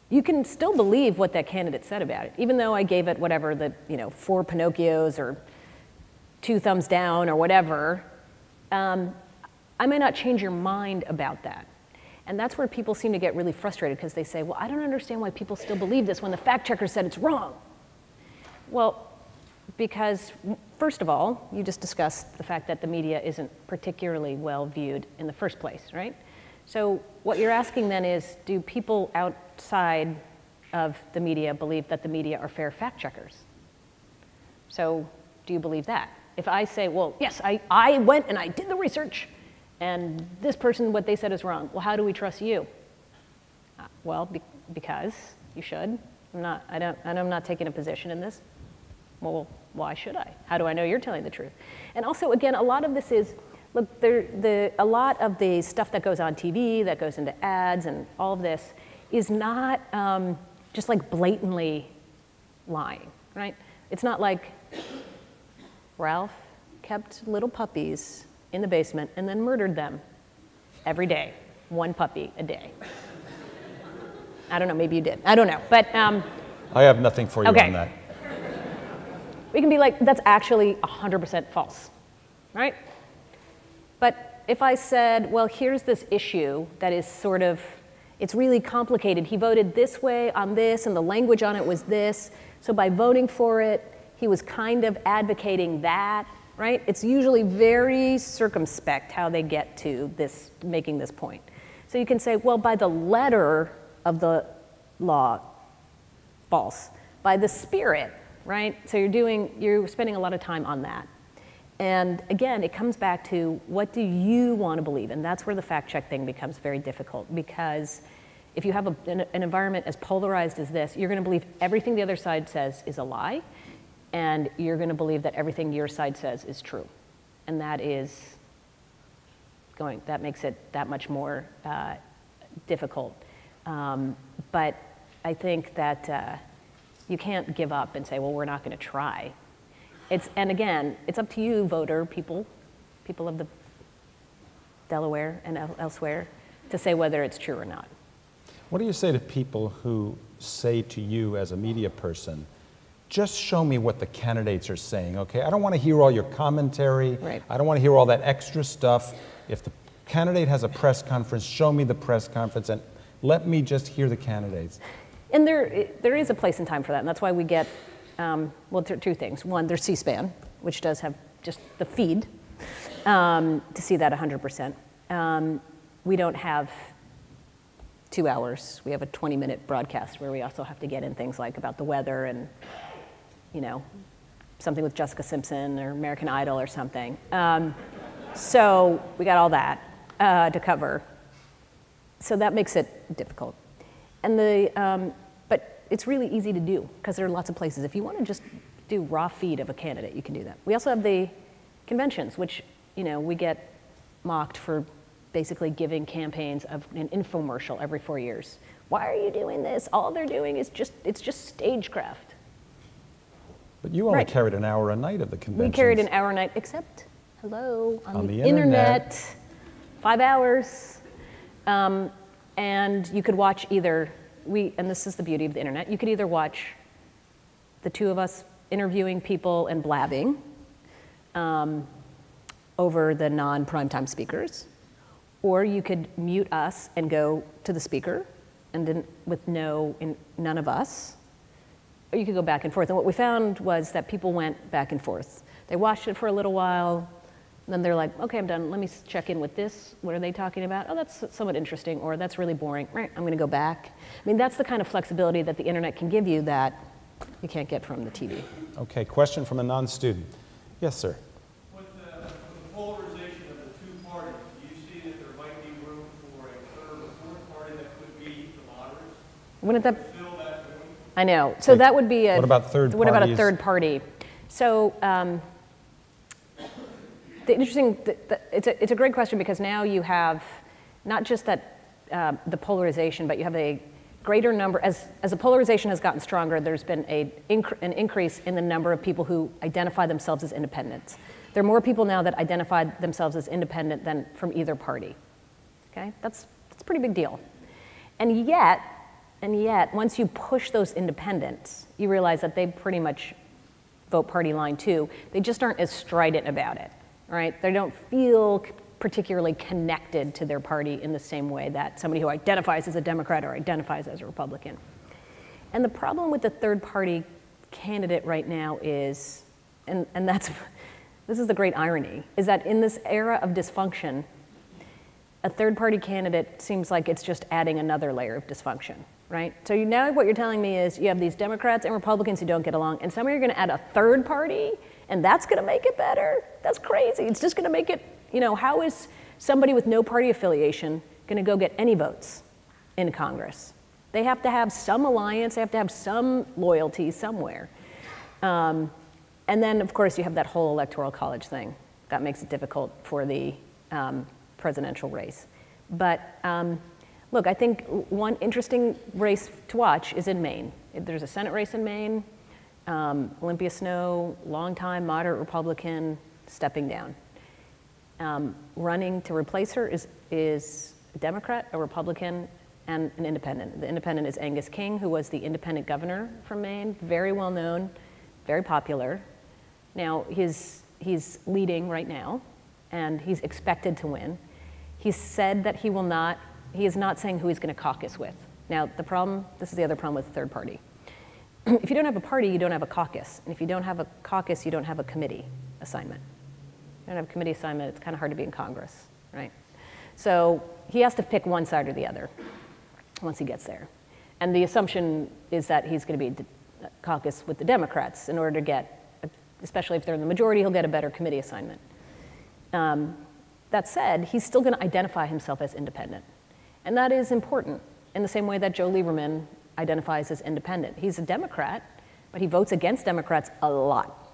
You can still believe what that candidate said about it, even though I gave it whatever, 4 Pinocchios or 2 thumbs down or whatever. I may not change your mind about that. And that's where people seem to get really frustrated because they say, well, I don't understand why people still believe this when the fact checker said it's wrong. Well, because first of all, you just discussed the fact that the media isn't particularly well viewed in the first place, right? So what you're asking then is, do people outside of the media believe that the media are fair fact checkers? So do you believe that? If I say, well, yes, I went and I did the research, and this person, what they said is wrong. Well, how do we trust you? Well, because you should. I'm not taking a position in this. Well, why should I? How do I know you're telling the truth? And also, again, a lot of this is, look, a lot of the stuff that goes on TV, that goes into ads, and all of this is not just like blatantly lying, right? It's not like Ralph kept little puppies in the basement and then murdered them every day, 1 puppy a day. I don't know, maybe you did. I don't know, but I have nothing for you on that. We can be like, that's actually 100% false, right? But if I said, well, here's this issue that is sort of, it's really complicated. He voted this way on this, and the language on it was this. So by voting for it, he was kind of advocating that, right? It's usually very circumspect how they get to this, making this point. So you can say, well, by the letter of the law, false. By the spirit, right? So you're spending a lot of time on that. And again, it comes back to what do you want to believe? And that's where the fact check thing becomes very difficult, because if you have an environment as polarized as this, you're going to believe everything the other side says is a lie, and you're going to believe that everything your side says is true. And that makes it that much more difficult. But I think that you can't give up and say, well, we're not going to try. And again, it's up to you, voter, people of the Delaware and elsewhere, to say whether it's true or not. What do you say to people who say to you as a media person, just show me what the candidates are saying, okay? I don't want to hear all your commentary. Right. I don't want to hear all that extra stuff. If the candidate has a press conference, show me the press conference and let me just hear the candidates. And there is a place and time for that, and that's why we get, well, 2 things. One, there's C-SPAN, which does have just the feed to see that 100%. We don't have 2 hours. We have a 20-minute broadcast where we also have to get in things like about the weather and, something with Jessica Simpson or American Idol or something. So we got all that to cover. So that makes it difficult. And but it's really easy to do because there are lots of places. If you want to just do raw feed of a candidate, you can do that. We also have the conventions, which, we get mocked for basically giving campaigns of an infomercial every 4 years. Why are you doing this? All they're doing is it's just stagecraft. But you only carried an hour a night of the conventions. We carried an hour a night, except, hello, on the internet, 5 hours. And you could watch either and this is the beauty of the internet, you could either watch the two of us interviewing people and blabbing over the non-primetime speakers, or you could mute us and go to the speaker and with none of us, or you could go back and forth. And what we found was that people went back and forth. They watched it for a little while, then they're like, okay, I'm done. Let me check in with this. What are they talking about? Oh, that's somewhat interesting, or that's really boring. Right, I'm going to go back. I mean, that's the kind of flexibility that the internet can give you that you can't get from the TV. Okay, question from a non-student. Yes, sir. With the polarization of the two parties, do you see that there might be room for a third or fourth party that could be the moderates? Wouldn't that Fill that room? I know. So that would be a. What about third What about a parties? third party? So the interesting, it's a great question because now you have not just that the polarization, but you have a greater number, as the polarization has gotten stronger, there's been an increase in the number of people who identify themselves as independents. There are more people now that identify themselves as independent than from either party. Okay, that's a pretty big deal. And yet, once you push those independents, you realize that they pretty much vote party line too. They just aren't as strident about it, right? They don't feel particularly connected to their party in the same way that somebody who identifies as a Democrat or identifies as a Republican. And the problem with the third party candidate right now is, and this is the great irony, is that in this era of dysfunction, a third party candidate seems like it's just adding another layer of dysfunction, right? So now what you're telling me is you have these Democrats and Republicans who don't get along, and somehow you're going to add a third party, and that's going to make it better? That's crazy. It's just going to make it, how is somebody with no party affiliation going to go get any votes in Congress? They have to have some alliance. They have to have some loyalty somewhere. And then, of course, you have that whole electoral college thing. That makes it difficult for the presidential race. But look, I think one interesting race to watch is in Maine. There's a Senate race in Maine. Olympia Snow, longtime moderate Republican, stepping down. Running to replace her is a Democrat, a Republican, and an independent. The independent is Angus King, who was the independent governor from Maine, very well known, very popular. Now, he's leading right now, and he's expected to win. He's said that he is not saying who he's going to caucus with. Now, this is the other problem with the third party. If you don't have a party, you don't have a caucus. And if you don't have a caucus, you don't have a committee assignment. You don't have a committee assignment, it's kind of hard to be in Congress, right? So he has to pick one side or the other once he gets there. And the assumption is that he's going to be caucus with the Democrats in order to get, especially if they're in the majority, he'll get a better committee assignment. That said, he's still going to identify himself as independent. And that is important in the same way that Joe Lieberman identifies as independent. He's a Democrat, but he votes against Democrats a lot.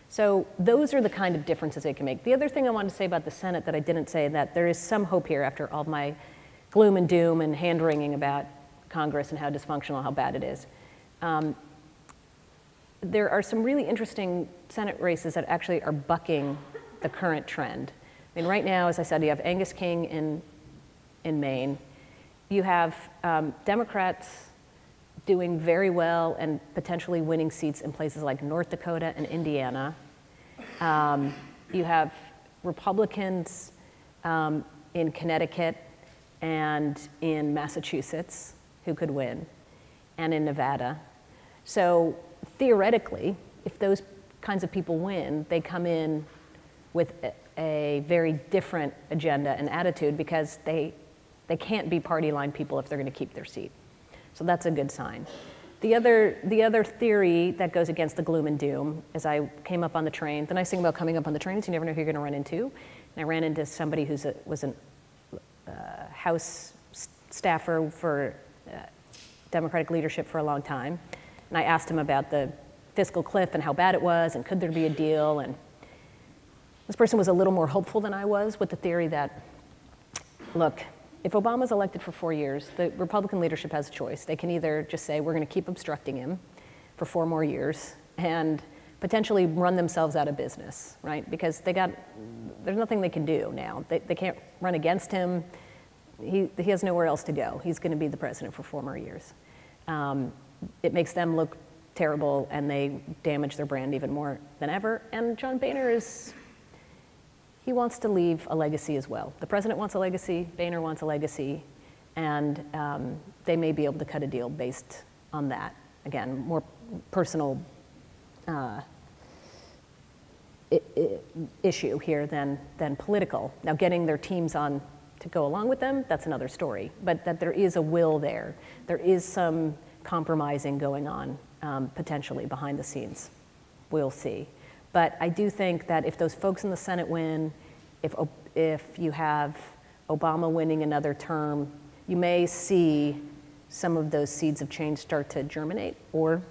So those are the kind of differences they can make. The other thing I wanted to say about the Senate that I didn't say, that there is some hope here after all my gloom and doom and hand-wringing about Congress and how dysfunctional, how bad it is. There are some really interesting Senate races that actually are bucking the current trend. I mean, right now, as I said, you have Angus King in Maine. You have Democrats doing very well and potentially winning seats in places like North Dakota and Indiana. You have Republicans in Connecticut and in Massachusetts who could win, and in Nevada. So theoretically, if those kinds of people win, they come in with a very different agenda and attitude because they can't be party line people if they're going to keep their seat. So that's a good sign. The other theory that goes against the gloom and doom, as I came up on the train, the nice thing about coming up on the train is you never know who you're going to run into. And I ran into somebody who was a House staffer for Democratic leadership for a long time. And I asked him about the Fiscal Cliff and how bad it was and could there be a deal. And this person was a little more hopeful than I was with the theory that, look, if Obama's elected for 4 years, the Republican leadership has a choice. They can either just say, we're going to keep obstructing him for 4 more years and potentially run themselves out of business, right? Because there's nothing they can do now. They can't run against him. he has nowhere else to go. He's going to be the president for 4 more years. It makes them look terrible, and they damage their brand even more than ever. And John Boehner he wants to leave a legacy as well. The president wants a legacy, Boehner wants a legacy, and they may be able to cut a deal based on that. Again, more personal issue here than political. Now, getting their teams on to go along with them, that's another story. But that there is a will there. There is some compromising going on, potentially, behind the scenes. We'll see. But I do think that if those folks in the Senate win, if you have Obama winning another term, you may see some of those seeds of change start to germinate, or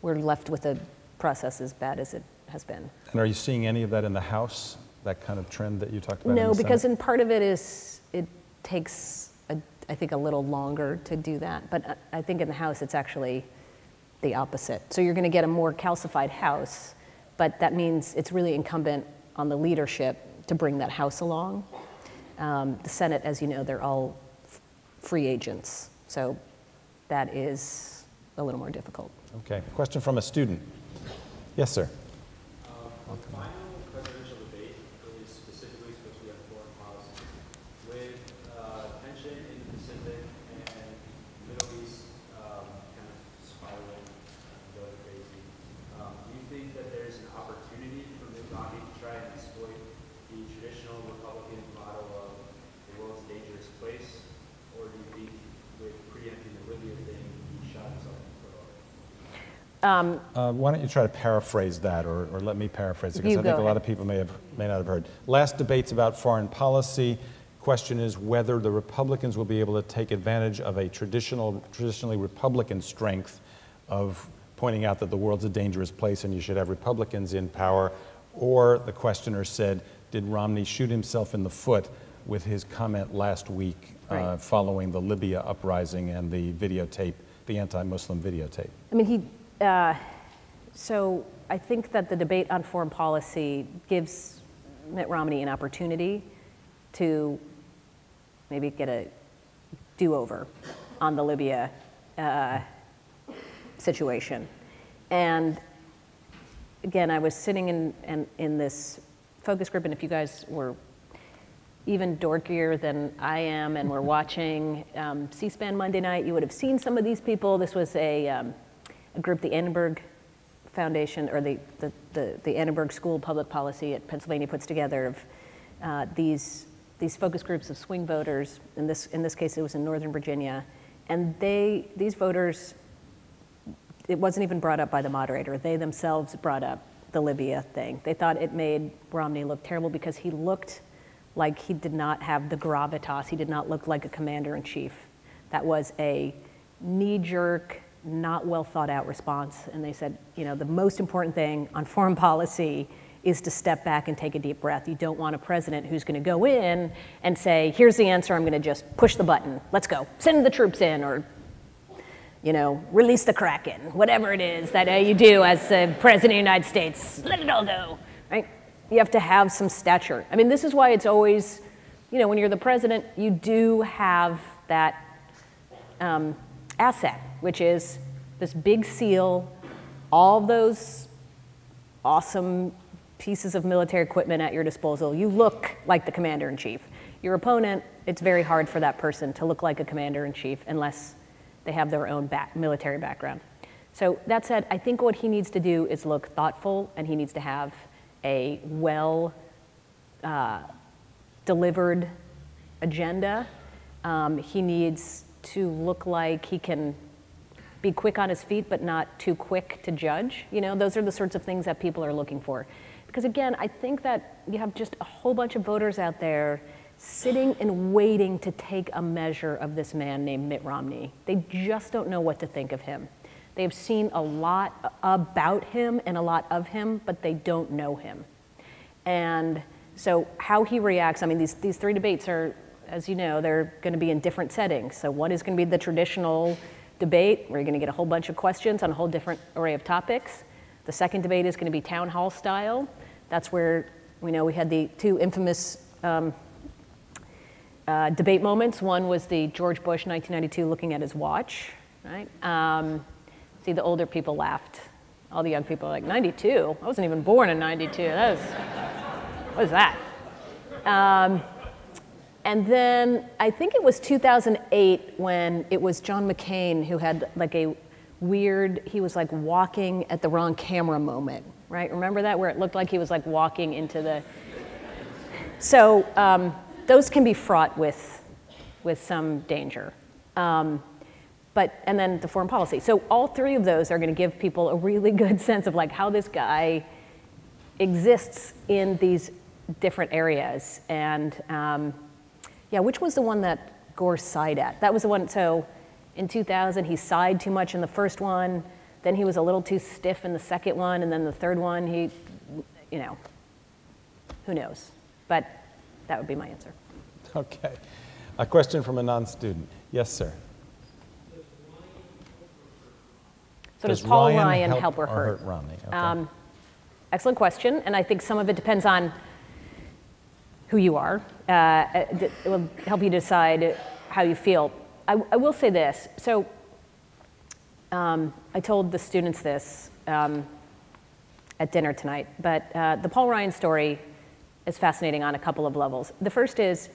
we're left with a process as bad as it has been. And are you seeing any of that in the House, that kind of trend that you talked about? No, because in part of it takes, I think, a little longer to do that. But I think in the House, it's actually the opposite. So you're going to get a more calcified House, but that means it's really incumbent on the leadership to bring that House along. The Senate, as you know, they're all free agents. So that is a little more difficult. Okay, question from a student. Yes, sir. The final presidential debate is specifically supposed to be on foreign policy. With tension in the Pacific and Middle East kind of spiraling, going crazy, do you think that there's an opportunity for Mitt Romney to try and exploit the traditional Republican model of the world's a dangerous place? Or do you think with preempting the Libya thing, he shot himself in the foot already? Why don't you try to paraphrase that, or let me paraphrase it, because I think a lot of people may not have heard. Last debate's about foreign policy. Question is whether the Republicans will be able to take advantage of a traditionally Republican strength of pointing out that the world's a dangerous place and you should have Republicans in power. Or the questioner said, did Romney shoot himself in the foot with his comment last week following the Libya uprising and the videotape, the anti-Muslim videotape? I mean, so I think that the debate on foreign policy gives Mitt Romney an opportunity to maybe get a do-over on the Libya situation. And again, I was sitting in this focus group, and if you guys were even dorkier than I am and were watching C-SPAN Monday night, you would have seen some of these people. This was a group, the Annenberg Foundation, or the Annenberg School of Public Policy at Pennsylvania puts together of these focus groups of swing voters. In this case, it was in Northern Virginia, and these voters, it wasn't even brought up by the moderator. They themselves brought up the Libya thing. They thought it made Romney look terrible because he looked like he did not have the gravitas. He did not look like a commander-in-chief. That was a knee-jerk, not well thought out response. And they said, you know, the most important thing on foreign policy is to step back and take a deep breath. You don't want a president who's going to go in and say, here's the answer, I'm going to just push the button. Let's go. Send the troops in, or, you know, release the Kraken, whatever it is that you do as the president of the United States. Let it all go, right? You have to have some stature. I mean, this is why it's always, you know, when you're the president, you do have that asset, which is this big seal, all those awesome pieces of military equipment at your disposal. You look like the commander-in-chief. Your opponent, it's very hard for that person to look like a commander-in-chief unless they have their own military background. So that said, I think what he needs to do is look thoughtful, and he needs to have a well delivered agenda. He needs to look like he can be quick on his feet, but not too quick to judge. You know, those are the sorts of things that people are looking for. Because again, I think that you have just a whole bunch of voters out there sitting and waiting to take a measure of this man named Mitt Romney. They just don't know what to think of him. They've seen a lot about him and a lot of him, but they don't know him. And so how he reacts, I mean, these 3 debates are, as you know, they're going to be in different settings. So one is going to be the traditional debate, where you're going to get a whole bunch of questions on a whole different array of topics. The second debate is going to be town hall style. That's where we know we had the 2 infamous debate moments. One was the George Bush 1992 looking at his watch, right? See, the older people laughed. All the young people were like, 92? I wasn't even born in 92. What is that? And then I think it was 2008 when it was John McCain who had like a weird, he was like walking at the wrong camera moment, right? Remember that, where it looked like he was like walking into the, so those can be fraught with some danger. And then the foreign policy. So all three of those are going to give people a really good sense of like how this guy exists in these different areas. And yeah, which was the one that Gore sighed at? That was the one, so in 2000 he sighed too much in the first one, then he was a little too stiff in the second one, and then the third one he, you know, who knows? But that would be my answer. Okay. A question from a non-student. Yes, sir. So does Paul Ryan help or hurt? Romney? Okay. Excellent question, and I think some of it depends on who you are. It will help you decide how you feel. I will say this. So I told the students this at dinner tonight, but the Paul Ryan story is fascinating on a couple of levels. The first is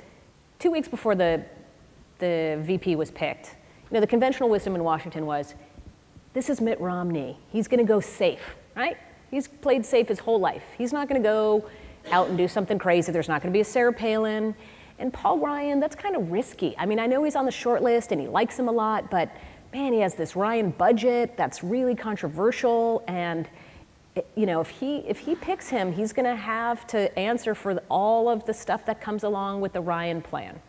2 weeks before the VP was picked, you know, the conventional wisdom in Washington was, this is Mitt Romney. He's going to go safe, right? He's played safe his whole life. He's not going to go out and do something crazy. There's not going to be a Sarah Palin. And Paul Ryan, that's kind of risky. I mean, I know he's on the short list and he likes him a lot, but man, he has this Ryan budget that's really controversial. And you know, if he picks him, he's going to have to answer for all of the stuff that comes along with the Ryan plan.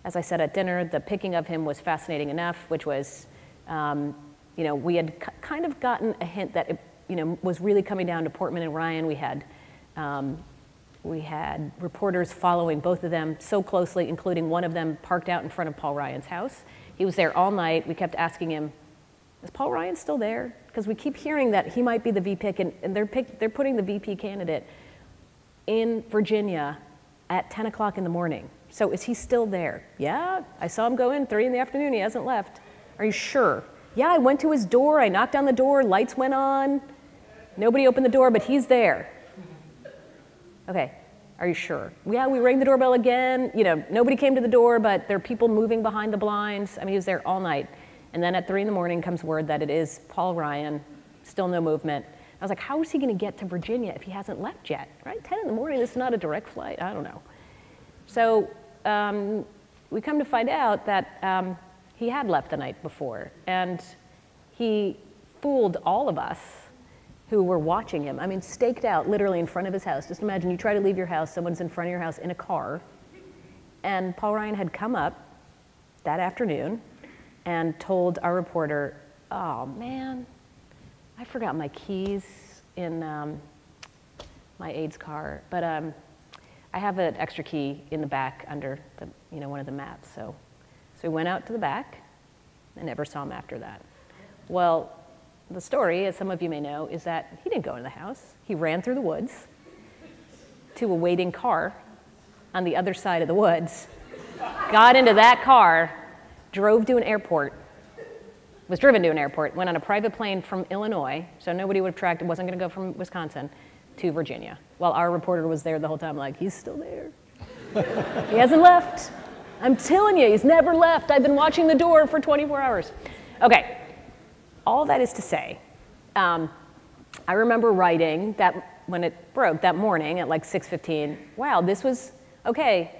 As I said at dinner, the picking of him was fascinating enough, which was, you know, we had kind of gotten a hint that it, you know, was really coming down to Portman and Ryan. We had reporters following both of them so closely, including one of them parked out in front of Paul Ryan's house. He was there all night. We kept asking him, is Paul Ryan still there? Because we keep hearing that he might be the VP pick, and they're putting the VP candidate in Virginia at 10 o'clock in the morning. So is he still there? Yeah, I saw him go in 3 in the afternoon. He hasn't left. Are you sure? Yeah, I went to his door. I knocked on the door. Lights went on. Nobody opened the door, but he's there. Okay, are you sure? Yeah, we rang the doorbell again. You know, nobody came to the door, but there are people moving behind the blinds. I mean, he was there all night. And then at 3 in the morning comes word that it is Paul Ryan, still no movement. I was like, how is he going to get to Virginia if he hasn't left yet, right? 10 in the morning, this is not a direct flight. I don't know. So we come to find out that he had left the night before, and he fooled all of us who were watching him. I mean, staked out literally in front of his house. Just imagine you try to leave your house, someone's in front of your house in a car, and Paul Ryan had come up that afternoon and told our reporter, oh man, I forgot my keys in my aide's car, but I have an extra key in the back under the, you know, one of the mats. So we went out to the back and never saw him after that. Well, the story, as some of you may know, is that he didn't go into the house. He ran through the woods to a waiting car on the other side of the woods, got into that car, drove to an airport, was driven to an airport, went on a private plane from Illinois, so nobody would have tracked, it wasn't going to go from Wisconsin, to Virginia. While our reporter was there the whole time, like, he's still there. He hasn't left. I'm telling you, he's never left. I've been watching the door for 24 hours. Okay, all that is to say, I remember writing that when it broke that morning at like 6:15, wow, this was, okay,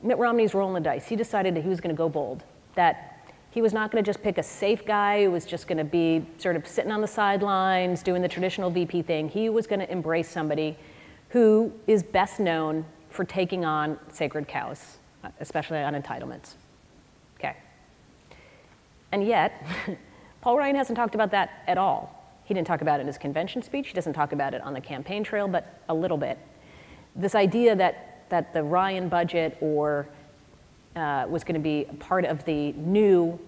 Mitt Romney's rolling the dice. He decided that he was going to go bold, that he was not going to just pick a safe guy who was just going to be sort of sitting on the sidelines doing the traditional VP thing. He was going to embrace somebody who is best known for taking on sacred cows, especially on entitlements. Okay. And yet, Paul Ryan hasn't talked about that at all. He didn't talk about it in his convention speech. He doesn't talk about it on the campaign trail, but a little bit. This idea that the Ryan budget or was going to be part of the new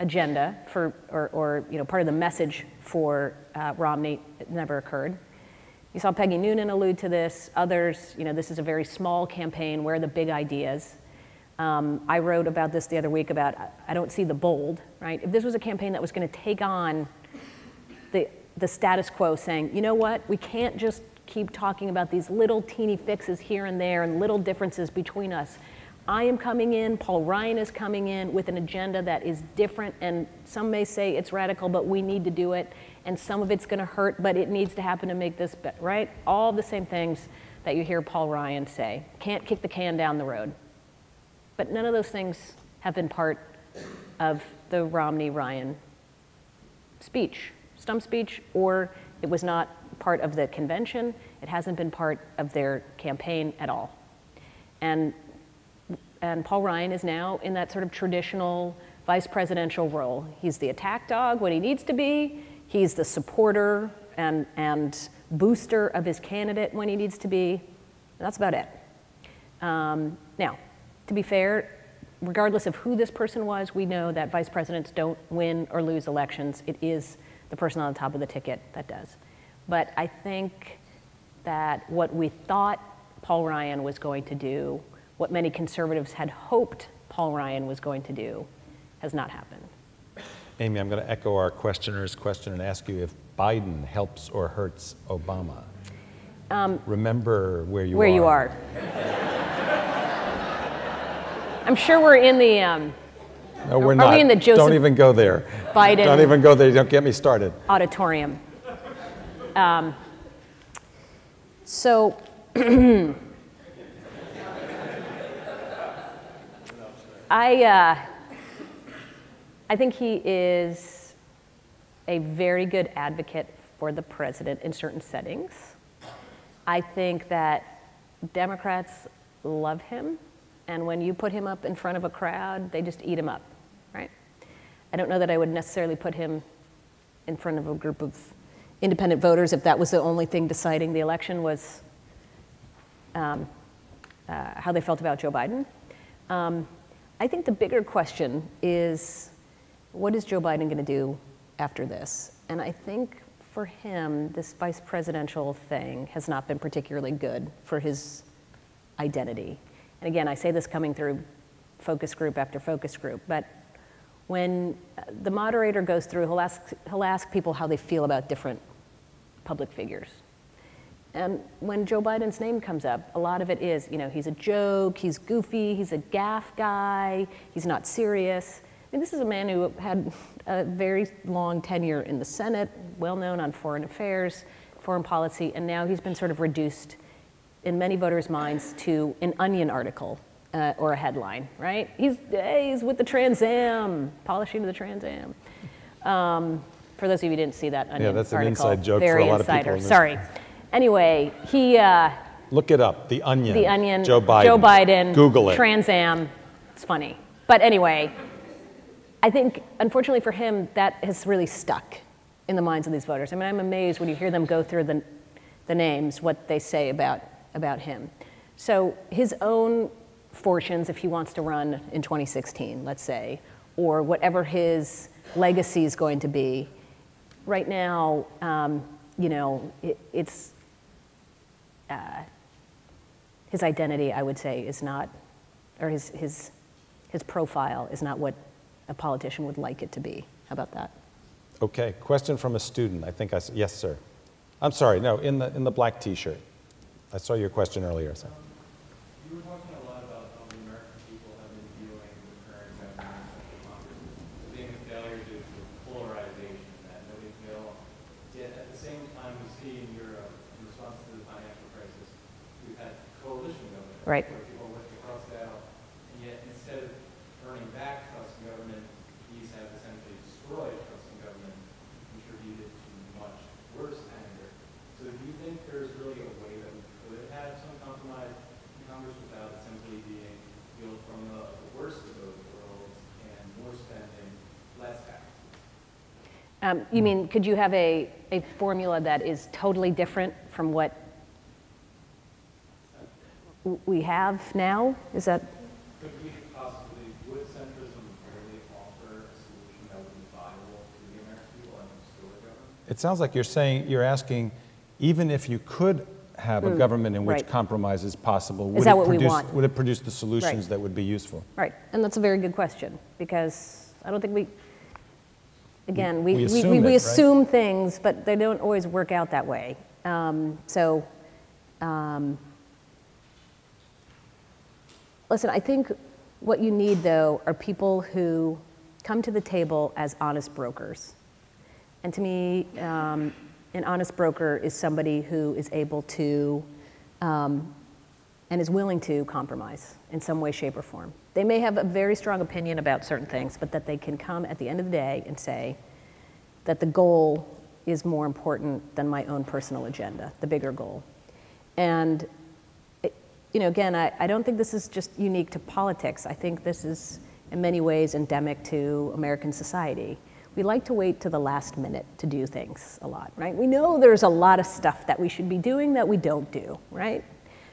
agenda for, or you know, part of the message for Romney, it never occurred. You saw Peggy Noonan allude to this, others, this is a very small campaign, where are the big ideas? I wrote about this the other week about, I don't see the bold, right? If this was a campaign that was going to take on the status quo, saying, you know what, we can't just keep talking about these little teeny fixes here and there and little differences between us. I am coming in, Paul Ryan is coming in with an agenda that is different, and some may say it's radical, but we need to do it, and some of it's going to hurt, but it needs to happen to make this better, right? All the same things that you hear Paul Ryan say. Can't kick the can down the road. But none of those things have been part of the Romney-Ryan speech, stump speech, or it was not part of the convention. It hasn't been part of their campaign at all. And Paul Ryan is now in that sort of traditional vice presidential role. He's the attack dog when he needs to be. He's the supporter and booster of his candidate when he needs to be. And that's about it. Now, to be fair, regardless of who this person was, we know that vice presidents don't win or lose elections. It is the person on the top of the ticket that does. But I think that what we thought Paul Ryan was going to do, what many conservatives had hoped Paul Ryan was going to do, has not happened. Amy, I'm going to echo our questioner's question and ask you if Biden helps or hurts Obama. Remember where you are. Where you are. I'm sure we're in the... no, we're not. Are we in the Joseph Don't even go there. Biden Don't even go there. Don't get me started. Auditorium. So... I think he is a very good advocate for the president in certain settings. I think that Democrats love him, and when you put him up in front of a crowd, they just eat him up, right? I don't know that I would necessarily put him in front of a group of independent voters if that was the only thing deciding the election was how they felt about Joe Biden. I think the bigger question is, what is Joe Biden going to do after this? And I think for him, this vice presidential thing has not been particularly good for his identity. And again, I say this coming through focus group after focus group, but when the moderator goes through, he'll ask people how they feel about different public figures. And when Joe Biden's name comes up, a lot of it is, he's a joke, he's goofy, he's a gaffe guy, he's not serious. I mean, this is a man who had a very long tenure in the Senate, well known on foreign affairs, foreign policy, and now he's been sort of reduced in many voters' minds to an Onion article or a headline, right? He's with the Trans Am, polishing the Trans Am. For those of you who didn't see that Onion article. Yeah, that's an inside joke for a lot of people. Sorry. Anyway, he... Look it up, The Onion. The Onion, Joe Biden. Google it. Trans Am. It's funny. But anyway, I think, unfortunately for him, that has really stuck in the minds of these voters. I mean, I'm amazed when you hear them go through the names, what they say about him. So his own fortunes, if he wants to run in 2016, let's say, or whatever his legacy is going to be, right now, it's... his identity, I would say, is not, or his profile is not what a politician would like it to be. How about that? Okay, question from a student. I think yes, sir. I'm sorry, no, in the black T-shirt. I saw your question earlier. So. You were talking a lot about how the American people have been viewing the current government and Congress as being a failure due to polarization, that nobody will. Yet at the same time, we see in Europe, in response to the financial crisis, we've had coalition government, right, where people lift the cost out, and yet instead of earning back trust in government, these have essentially destroyed trust in government, contributed to much worse anger. So do you think there's really a way that we could have some compromise in Congress without it simply being built from the worst of those worlds and more spending, less tax? You mean, could you have a formula that is totally different from what we have now? Is that? Could we possibly, would centrism really offer a solution that would be viable to the American people and restore government? It sounds like you're asking, even if you could have a government in which right. compromise is possible, Is that what we want? would it produce the solutions Right. that would be useful? Right, and that's a very good question, because I don't think we assume assume things, but they don't always work out that way. Listen, I think what you need, though, are people who come to the table as honest brokers. And to me, an honest broker is somebody who is able to and is willing to compromise in some way, shape, or form. They may have a very strong opinion about certain things, but that they can come at the end of the day and say that the goal is more important than my own personal agenda, the bigger goal. And again, I don't think this is just unique to politics. I think this is in many ways endemic to American society. We like to wait to the last minute to do things a lot, right? We know there's a lot of stuff that we should be doing that we don't do, right?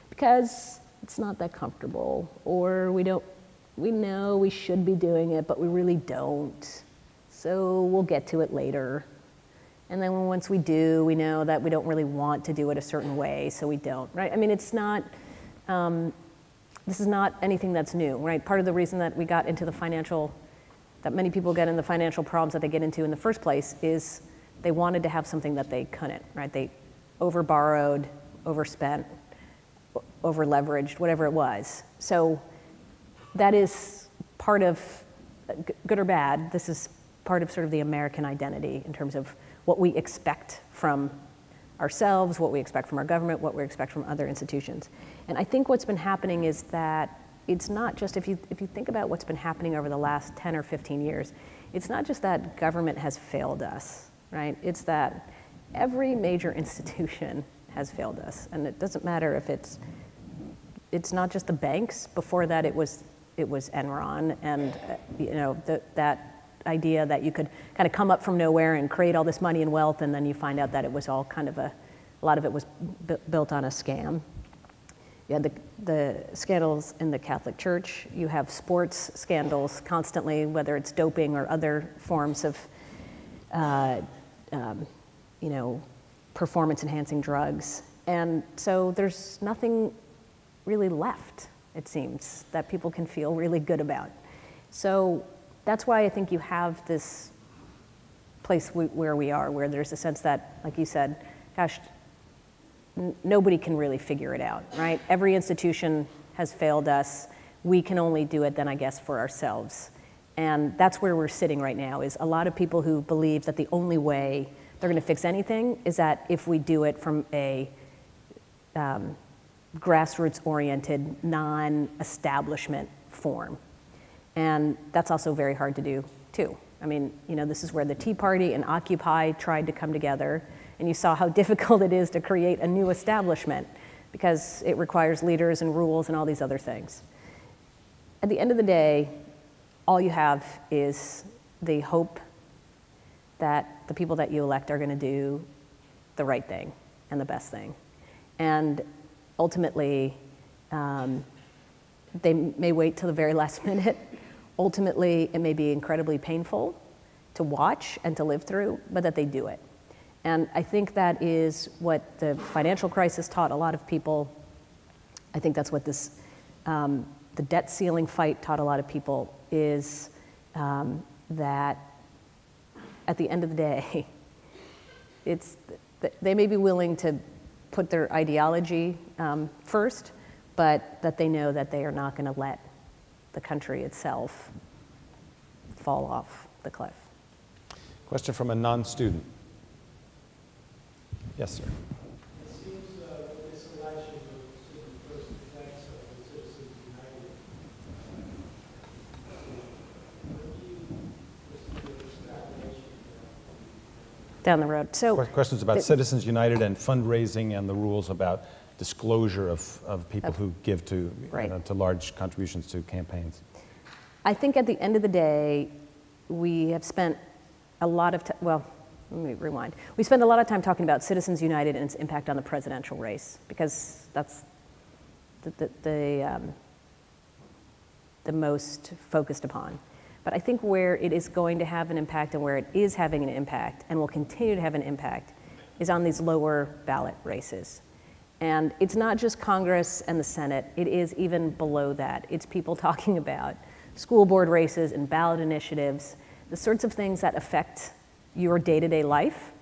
Because it's not that comfortable, or we know we should be doing it, but we really don't. So we'll get to it later. And then once we do, we know that we don't really want to do it a certain way, so we don't, right? I mean, it's not, this is not anything that's new, right? Part of the reason that we got into that many people get in the financial problems that they get into in the first place is they wanted to have something that they couldn't, right? They over-borrowed, overspent, over-leveraged, whatever it was. So that is part of, good or bad, this is part of sort of the American identity in terms of what we expect from ourselves, what we expect from our government, what we expect from other institutions. And I think what's been happening is that it's not just, if you think about what's been happening over the last 10 or 15 years, it's not just that government has failed us, right? It's that every major institution has failed us. And it doesn't matter if it's not just the banks. Before that, it was Enron, and that idea that you could kind of come up from nowhere and create all this money and wealth, and then you find out that it was all kind of a lot of it was built on a scam. You had the scandals in the Catholic Church. You have sports scandals constantly, whether it's doping or other forms of, performance-enhancing drugs. And so there's nothing really left, it seems, that people can feel really good about. So that's why I think you have this place where we are, where there's a sense that, like you said, gosh, nobody can really figure it out, right? Every institution has failed us. We can only do it then, I guess, for ourselves. And that's where we're sitting right now, is a lot of people who believe that the only way they're going to fix anything is that if we do it from a grassroots-oriented, non-establishment form. And that's also very hard to do, too. I mean, this is where the Tea Party and Occupy tried to come together, and you saw how difficult it is to create a new establishment because it requires leaders and rules and all these other things. At the end of the day, all you have is the hope that the people that you elect are going to do the right thing and the best thing. And ultimately, they may wait till the very last minute. Ultimately, it may be incredibly painful to watch and to live through, but that they do it. And I think that is what the financial crisis taught a lot of people. I think that's what this, the debt ceiling fight taught a lot of people, is that at the end of the day, they may be willing to put their ideology first, but that they know that they are not going to let the country itself fall off the cliff. Question from a non-student. Yes, sir. It seems that this election was the first effects of the Citizens United. What do you foresee the extrapolation Down the road. So questions about Citizens United and fundraising and the rules about disclosure of people who give to, right. To large contributions to campaigns. I think at the end of the day, we have spent a lot of time, well, let me rewind. We spend a lot of time talking about Citizens United and its impact on the presidential race, because that's the most focused upon. But I think where it is going to have an impact and where it is having an impact and will continue to have an impact is on these lower ballot races. And it's not just Congress and the Senate, it is even below that. It's people talking about school board races and ballot initiatives, the sorts of things that affect your day-to-day life,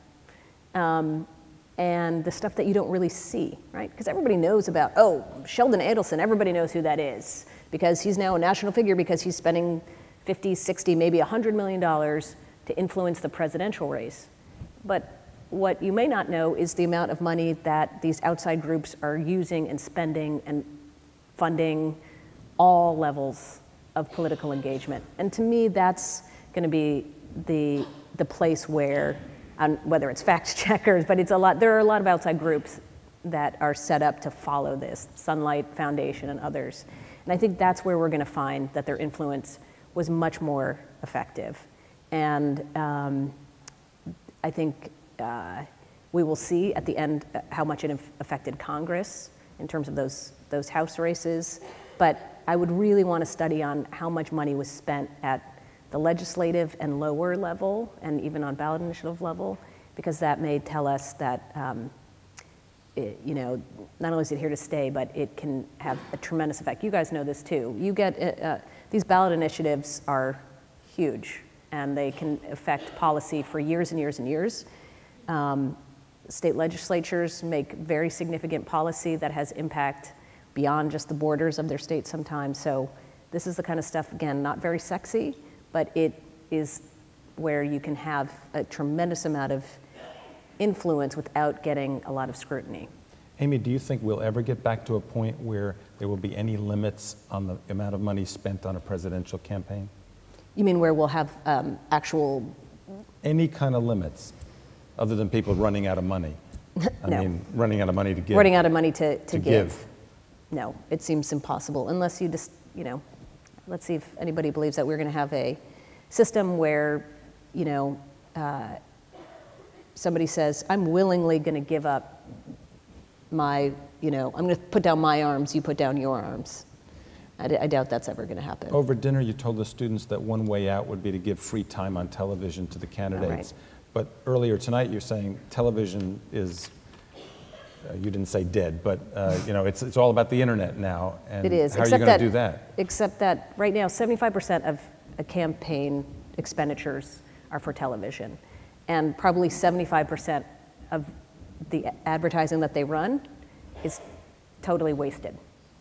and the stuff that you don't really see, right? Because everybody knows about, oh, Sheldon Adelson, everybody knows who that is, because he's now a national figure because he's spending 50, 60, maybe $100 million to influence the presidential race. But what you may not know is the amount of money that these outside groups are using and spending and funding all levels of political engagement. And to me, that's going to be the place where, whether it's fact checkers, but there are a lot of outside groups that are set up to follow this, Sunlight Foundation and others. And I think that's where we're going to find that their influence was much more effective. And I think we will see at the end how much it affected Congress in terms of those House races. But I would really want to study on how much money was spent at the legislative and lower level, and even on ballot initiative level, because that may tell us that, not only is it here to stay, but it can have a tremendous effect. You guys know this too. You get, these ballot initiatives are huge, and they can affect policy for years and years and years. State legislatures make very significant policy that has impact beyond just the borders of their state sometimes. So this is the kind of stuff, again, not very sexy, but it is where you can have a tremendous amount of influence without getting a lot of scrutiny. Amy, do you think we'll ever get back to a point where there will be any limits on the amount of money spent on a presidential campaign? You mean where we'll have actual... Any kind of limits, other than people running out of money? I mean, running out of money to give. Running out of money to give. No, it seems impossible, unless you just, let's see if anybody believes that we're going to have a system where, somebody says, I'm willingly going to give up my, I'm going to put down my arms, you put down your arms. I doubt that's ever going to happen. Over dinner, you told the students that one way out would be to give free time on television to the candidates. Right. But earlier tonight, you're saying television is, you didn't say dead, but it's all about the internet now. And it is. How are you going to do that? Except that right now, 75% of a campaign expenditures are for television. And probably 75% of the advertising that they run is totally wasted,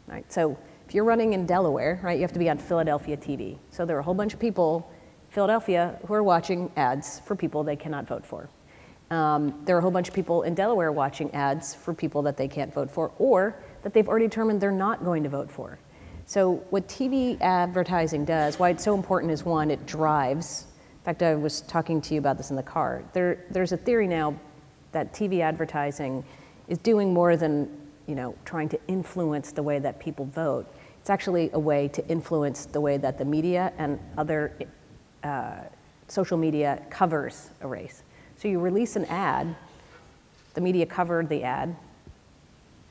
right? So if you're running in Delaware, right, you have to be on Philadelphia TV. So there are a whole bunch of people in Philadelphia who are watching ads for people they cannot vote for. There are a whole bunch of people in Delaware watching ads for people that they can't vote for, or that they've already determined they're not going to vote for. So what TV advertising does, why it's so important is, one, it drives. In fact, I was talking to you about this in the car. There's a theory now that TV advertising is doing more than, trying to influence the way that people vote. It's actually a way to influence the way that the media and other social media covers a race. So you release an ad, the media covered the ad,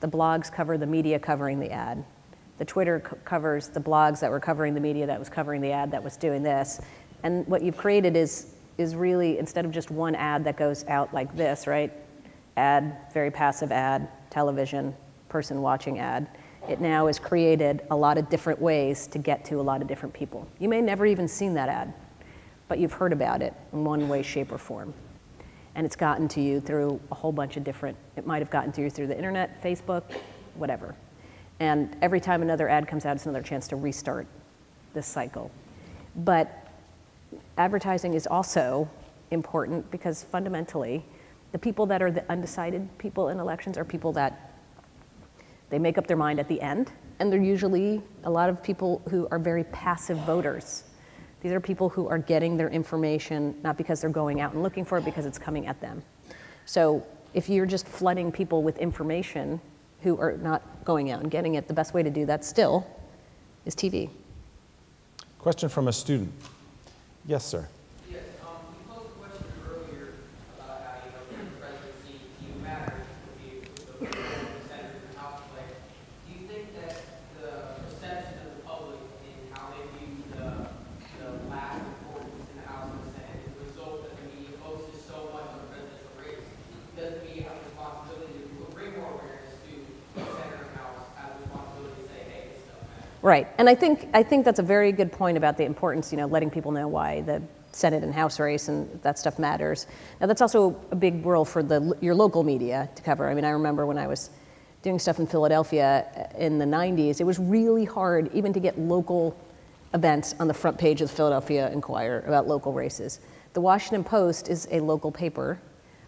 the blogs cover the media covering the ad, the Twitter covers the blogs that were covering the media that was covering the ad that was doing this. And what you've created is really, instead of just one ad that goes out like this, right? Ad, very passive ad, television, person watching ad. It now has created a lot of different ways to get to a lot of different people. You may never even seen that ad, but you've heard about it in one way, shape, or form. And it's gotten to you through a whole bunch of different, it might have gotten to you through the internet, Facebook, whatever. And every time another ad comes out, it's another chance to restart this cycle. But advertising is also important because fundamentally, the people that are the undecided people in elections are people that they make up their mind at the end, and they're usually a lot of people who are very passive voters. These are people who are getting their information, not because they're going out and looking for it, because it's coming at them. So if you're just flooding people with information who are not going out and getting it, the best way to do that still is TV. Question from a student. Yes, sir. Yes, you posed a question earlier about how, the presidency matters with the senators and House play. Do you think that the perception of the public in how they view the lack of importance in the House and the Senate is a result that the media focuses so much on the presidential race? Does the media Right, and I think that's a very good point about the importance, letting people know why the Senate and House race and that stuff matters. Now that's also a big role for your local media to cover. I mean, I remember when I was doing stuff in Philadelphia in the 90s, it was really hard even to get local events on the front page of the Philadelphia Inquirer about local races. The Washington Post is a local paper,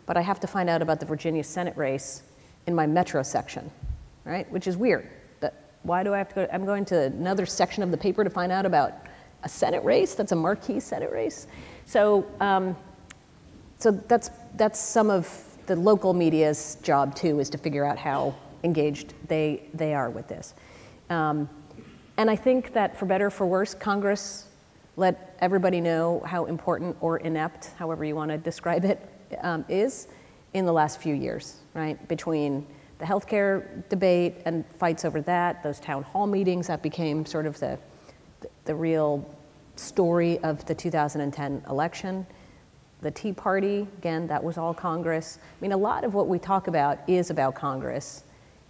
but I have to find out about the Virginia Senate race in my metro section, right? Which is weird. Why do I have to go? I'm going to another section of the paper to find out about a Senate race. That's a marquee Senate race. So, so that's some of the local media's job too, is to figure out how engaged they are with this. And I think that for better or for worse, Congress let everybody know how important or inept, however you want to describe it, is in the last few years, right? Between the healthcare debate and fights over that, those town hall meetings that became sort of the real story of the 2010 election. The Tea Party, again, that was all Congress. I mean, a lot of what we talk about is about Congress.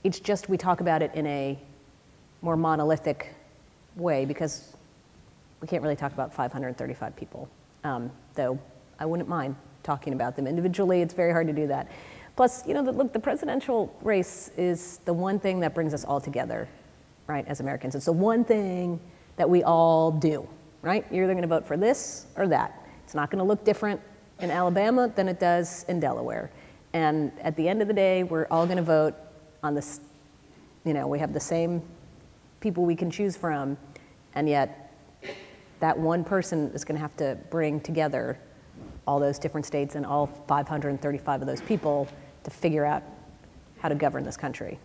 It's just we talk about it in a more monolithic way because we can't really talk about 535 people, though I wouldn't mind talking about them individually. It's very hard to do that. Plus, look, the presidential race is the one thing that brings us all together, right, as Americans. It's the one thing that we all do, right? You're either going to vote for this or that. It's not going to look different in Alabama than it does in Delaware. And at the end of the day, we're all going to vote on this, we have the same people we can choose from, and yet that one person is going to have to bring together all those different states and all 535 of those people to figure out how to govern this country.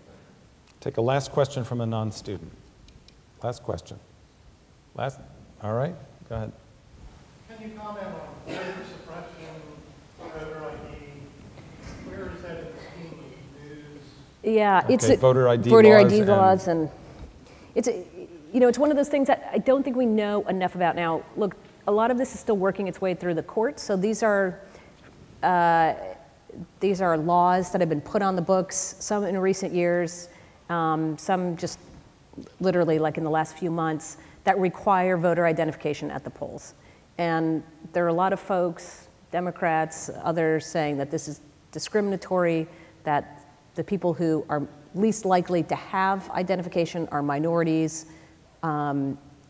Take a last question from a non-student. Last question. All right, go ahead. Can you comment on voter suppression, voter ID? Where is that in the scheme of news? Yeah, okay, it's voter ID laws, and it's it's one of those things that I don't think we know enough about. Now, look, a lot of this is still working its way through the courts, so these are laws that have been put on the books, some in recent years, some just literally like in the last few months, that require voter identification at the polls. And there are a lot of folks, Democrats, others, saying that this is discriminatory, that the people who are least likely to have identification are minorities,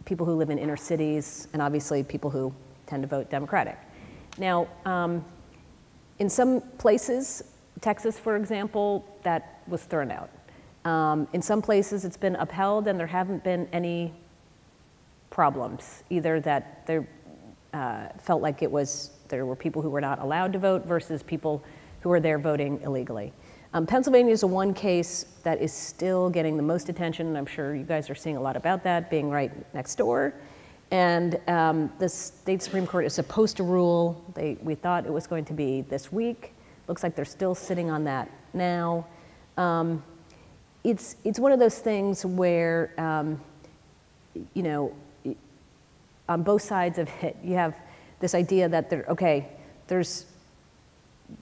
people who live in inner cities, and obviously people who tend to vote Democratic. Now, in some places, Texas, for example, that was thrown out. In some places, it's been upheld, and there haven't been any problems, either that there felt like there were people who were not allowed to vote versus people who were there voting illegally. Pennsylvania is the one case that is still getting the most attention, and I'm sure you guys are seeing a lot about that, being right next door. And the state Supreme Court is supposed to rule. We thought it was going to be this week. Looks like they're still sitting on that now. It's one of those things where, on both sides of it, you have this idea that there's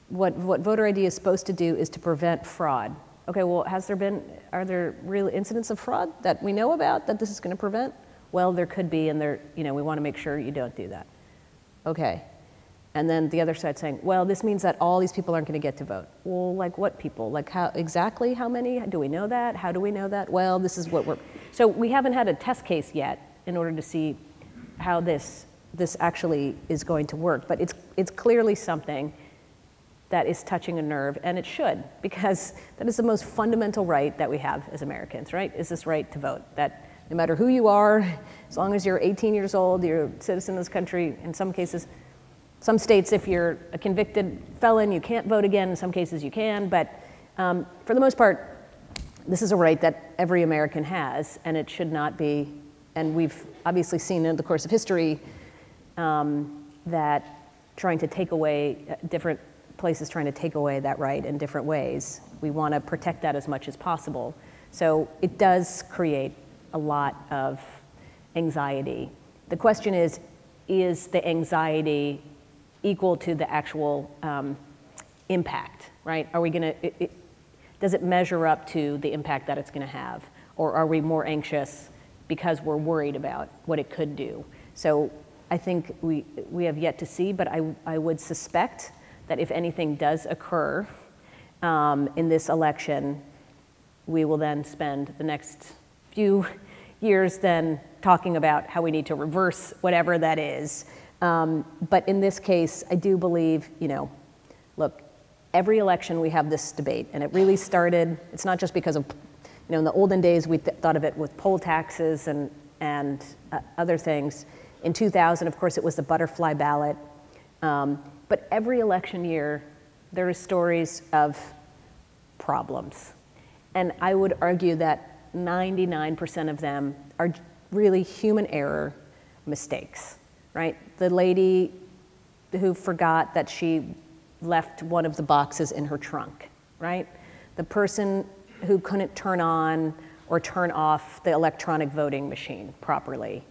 what voter ID is supposed to do is to prevent fraud. Okay, well, are there real incidents of fraud that we know about that this is going to prevent? Well, there could be, and we want to make sure you don't do that. Okay. And then the other side saying, well, this means that all these people aren't going to get to vote. Well, like what people? Like exactly how many? Do we know that? How do we know that? Well, this is what so we haven't had a test case yet in order to see how this actually is going to work. But it's clearly something that is touching a nerve, and it should, because that is the most fundamental right that we have as Americans, right? Is this right to vote? That no matter who you are, as long as you're 18 years old, you're a citizen of this country. In some cases, some states, if you're a convicted felon, you can't vote again. In some cases, you can. But for the most part, this is a right that every American has, and it should not be. And we've obviously seen in the course of history that trying to take away different places trying to take away that right in different ways. We want to protect that as much as possible. So it does create a lot of anxiety. The question is the anxiety equal to the actual impact, right? Are we going to, does it measure up to the impact that it's going to have? Or are we more anxious because we're worried about what it could do. So I think we have yet to see, but I would suspect that if anything does occur in this election, we will then spend the next few years then talking about how we need to reverse whatever that is. But in this case, I do believe, look, every election we have this debate, and it really started, it's not just because of, in the olden days we thought of it with poll taxes and other things. In 2000, of course, it was the butterfly ballot. But every election year, there are stories of problems. And I would argue that 99% of them are really human error mistakes, right? The lady who forgot that she left one of the boxes in her trunk, right? The person who couldn't turn on or turn off the electronic voting machine properly.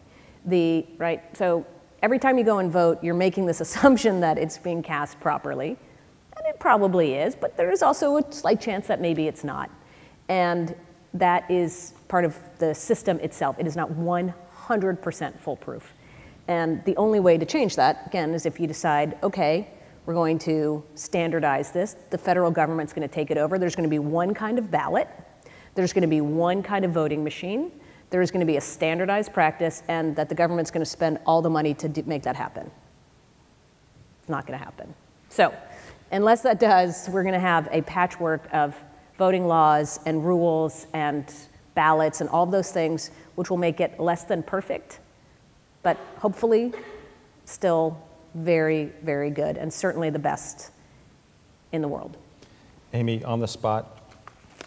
Right? So every time you go and vote, you're making this assumption that it's being cast properly, and it probably is, but there is also a slight chance that maybe it's not. And that is part of the system itself. It is not 100% foolproof. And the only way to change that, again, is if you decide, okay, we're going to standardize this. The federal government's going to take it over. There's going to be one kind of ballot. There's going to be one kind of voting machine. There's going to be a standardized practice, and that the government's going to spend all the money to make that happen. It's not going to happen. So unless that does, we're going to have a patchwork of voting laws and rules and ballots and all of those things, which will make it less than perfect, but hopefully still very, very good, and certainly the best in the world. Amy, on the spot,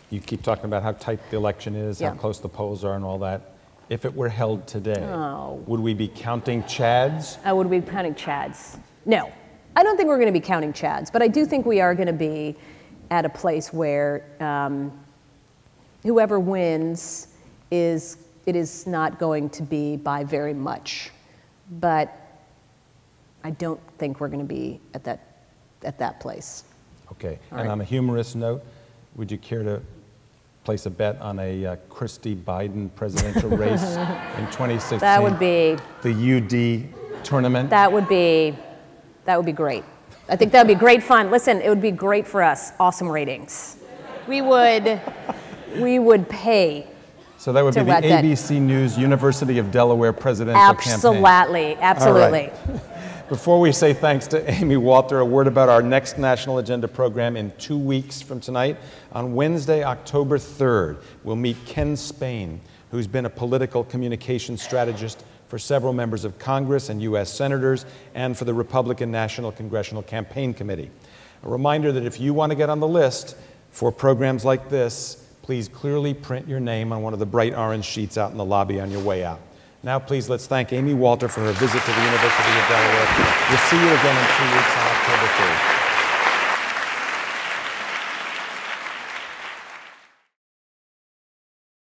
you keep talking about how tight the election is, how close the polls are and all that. If it were held today, would we be counting Chads? Would we be counting Chads? No, I don't think we're going to be counting Chads, but I do think we are going to be at a place where whoever wins it is not going to be by very much. But I don't think we're going to be at that place. Okay, and on a humorous note, would you care to place a bet on a Christie Biden presidential race in 2016? That would be the UD tournament. That would be great. I think that would be great fun. Listen, it would be great for us. Awesome ratings. We would pay. So that would be the ABC News University of Delaware presidential campaign. Absolutely. Before we say thanks to Amy Walter, a word about our next National Agenda program in 2 weeks from tonight. On Wednesday, October 3rd, we'll meet Ken Spain, who's been a political communications strategist for several members of Congress and U.S. senators, and for the Republican National Congressional Campaign Committee. A reminder that if you want to get on the list for programs like this, please clearly print your name on one of the bright orange sheets out in the lobby on your way out. Now, please, let's thank Amy Walter for her visit to the University of Delaware. We'll see you again in 2 weeks on October 3rd.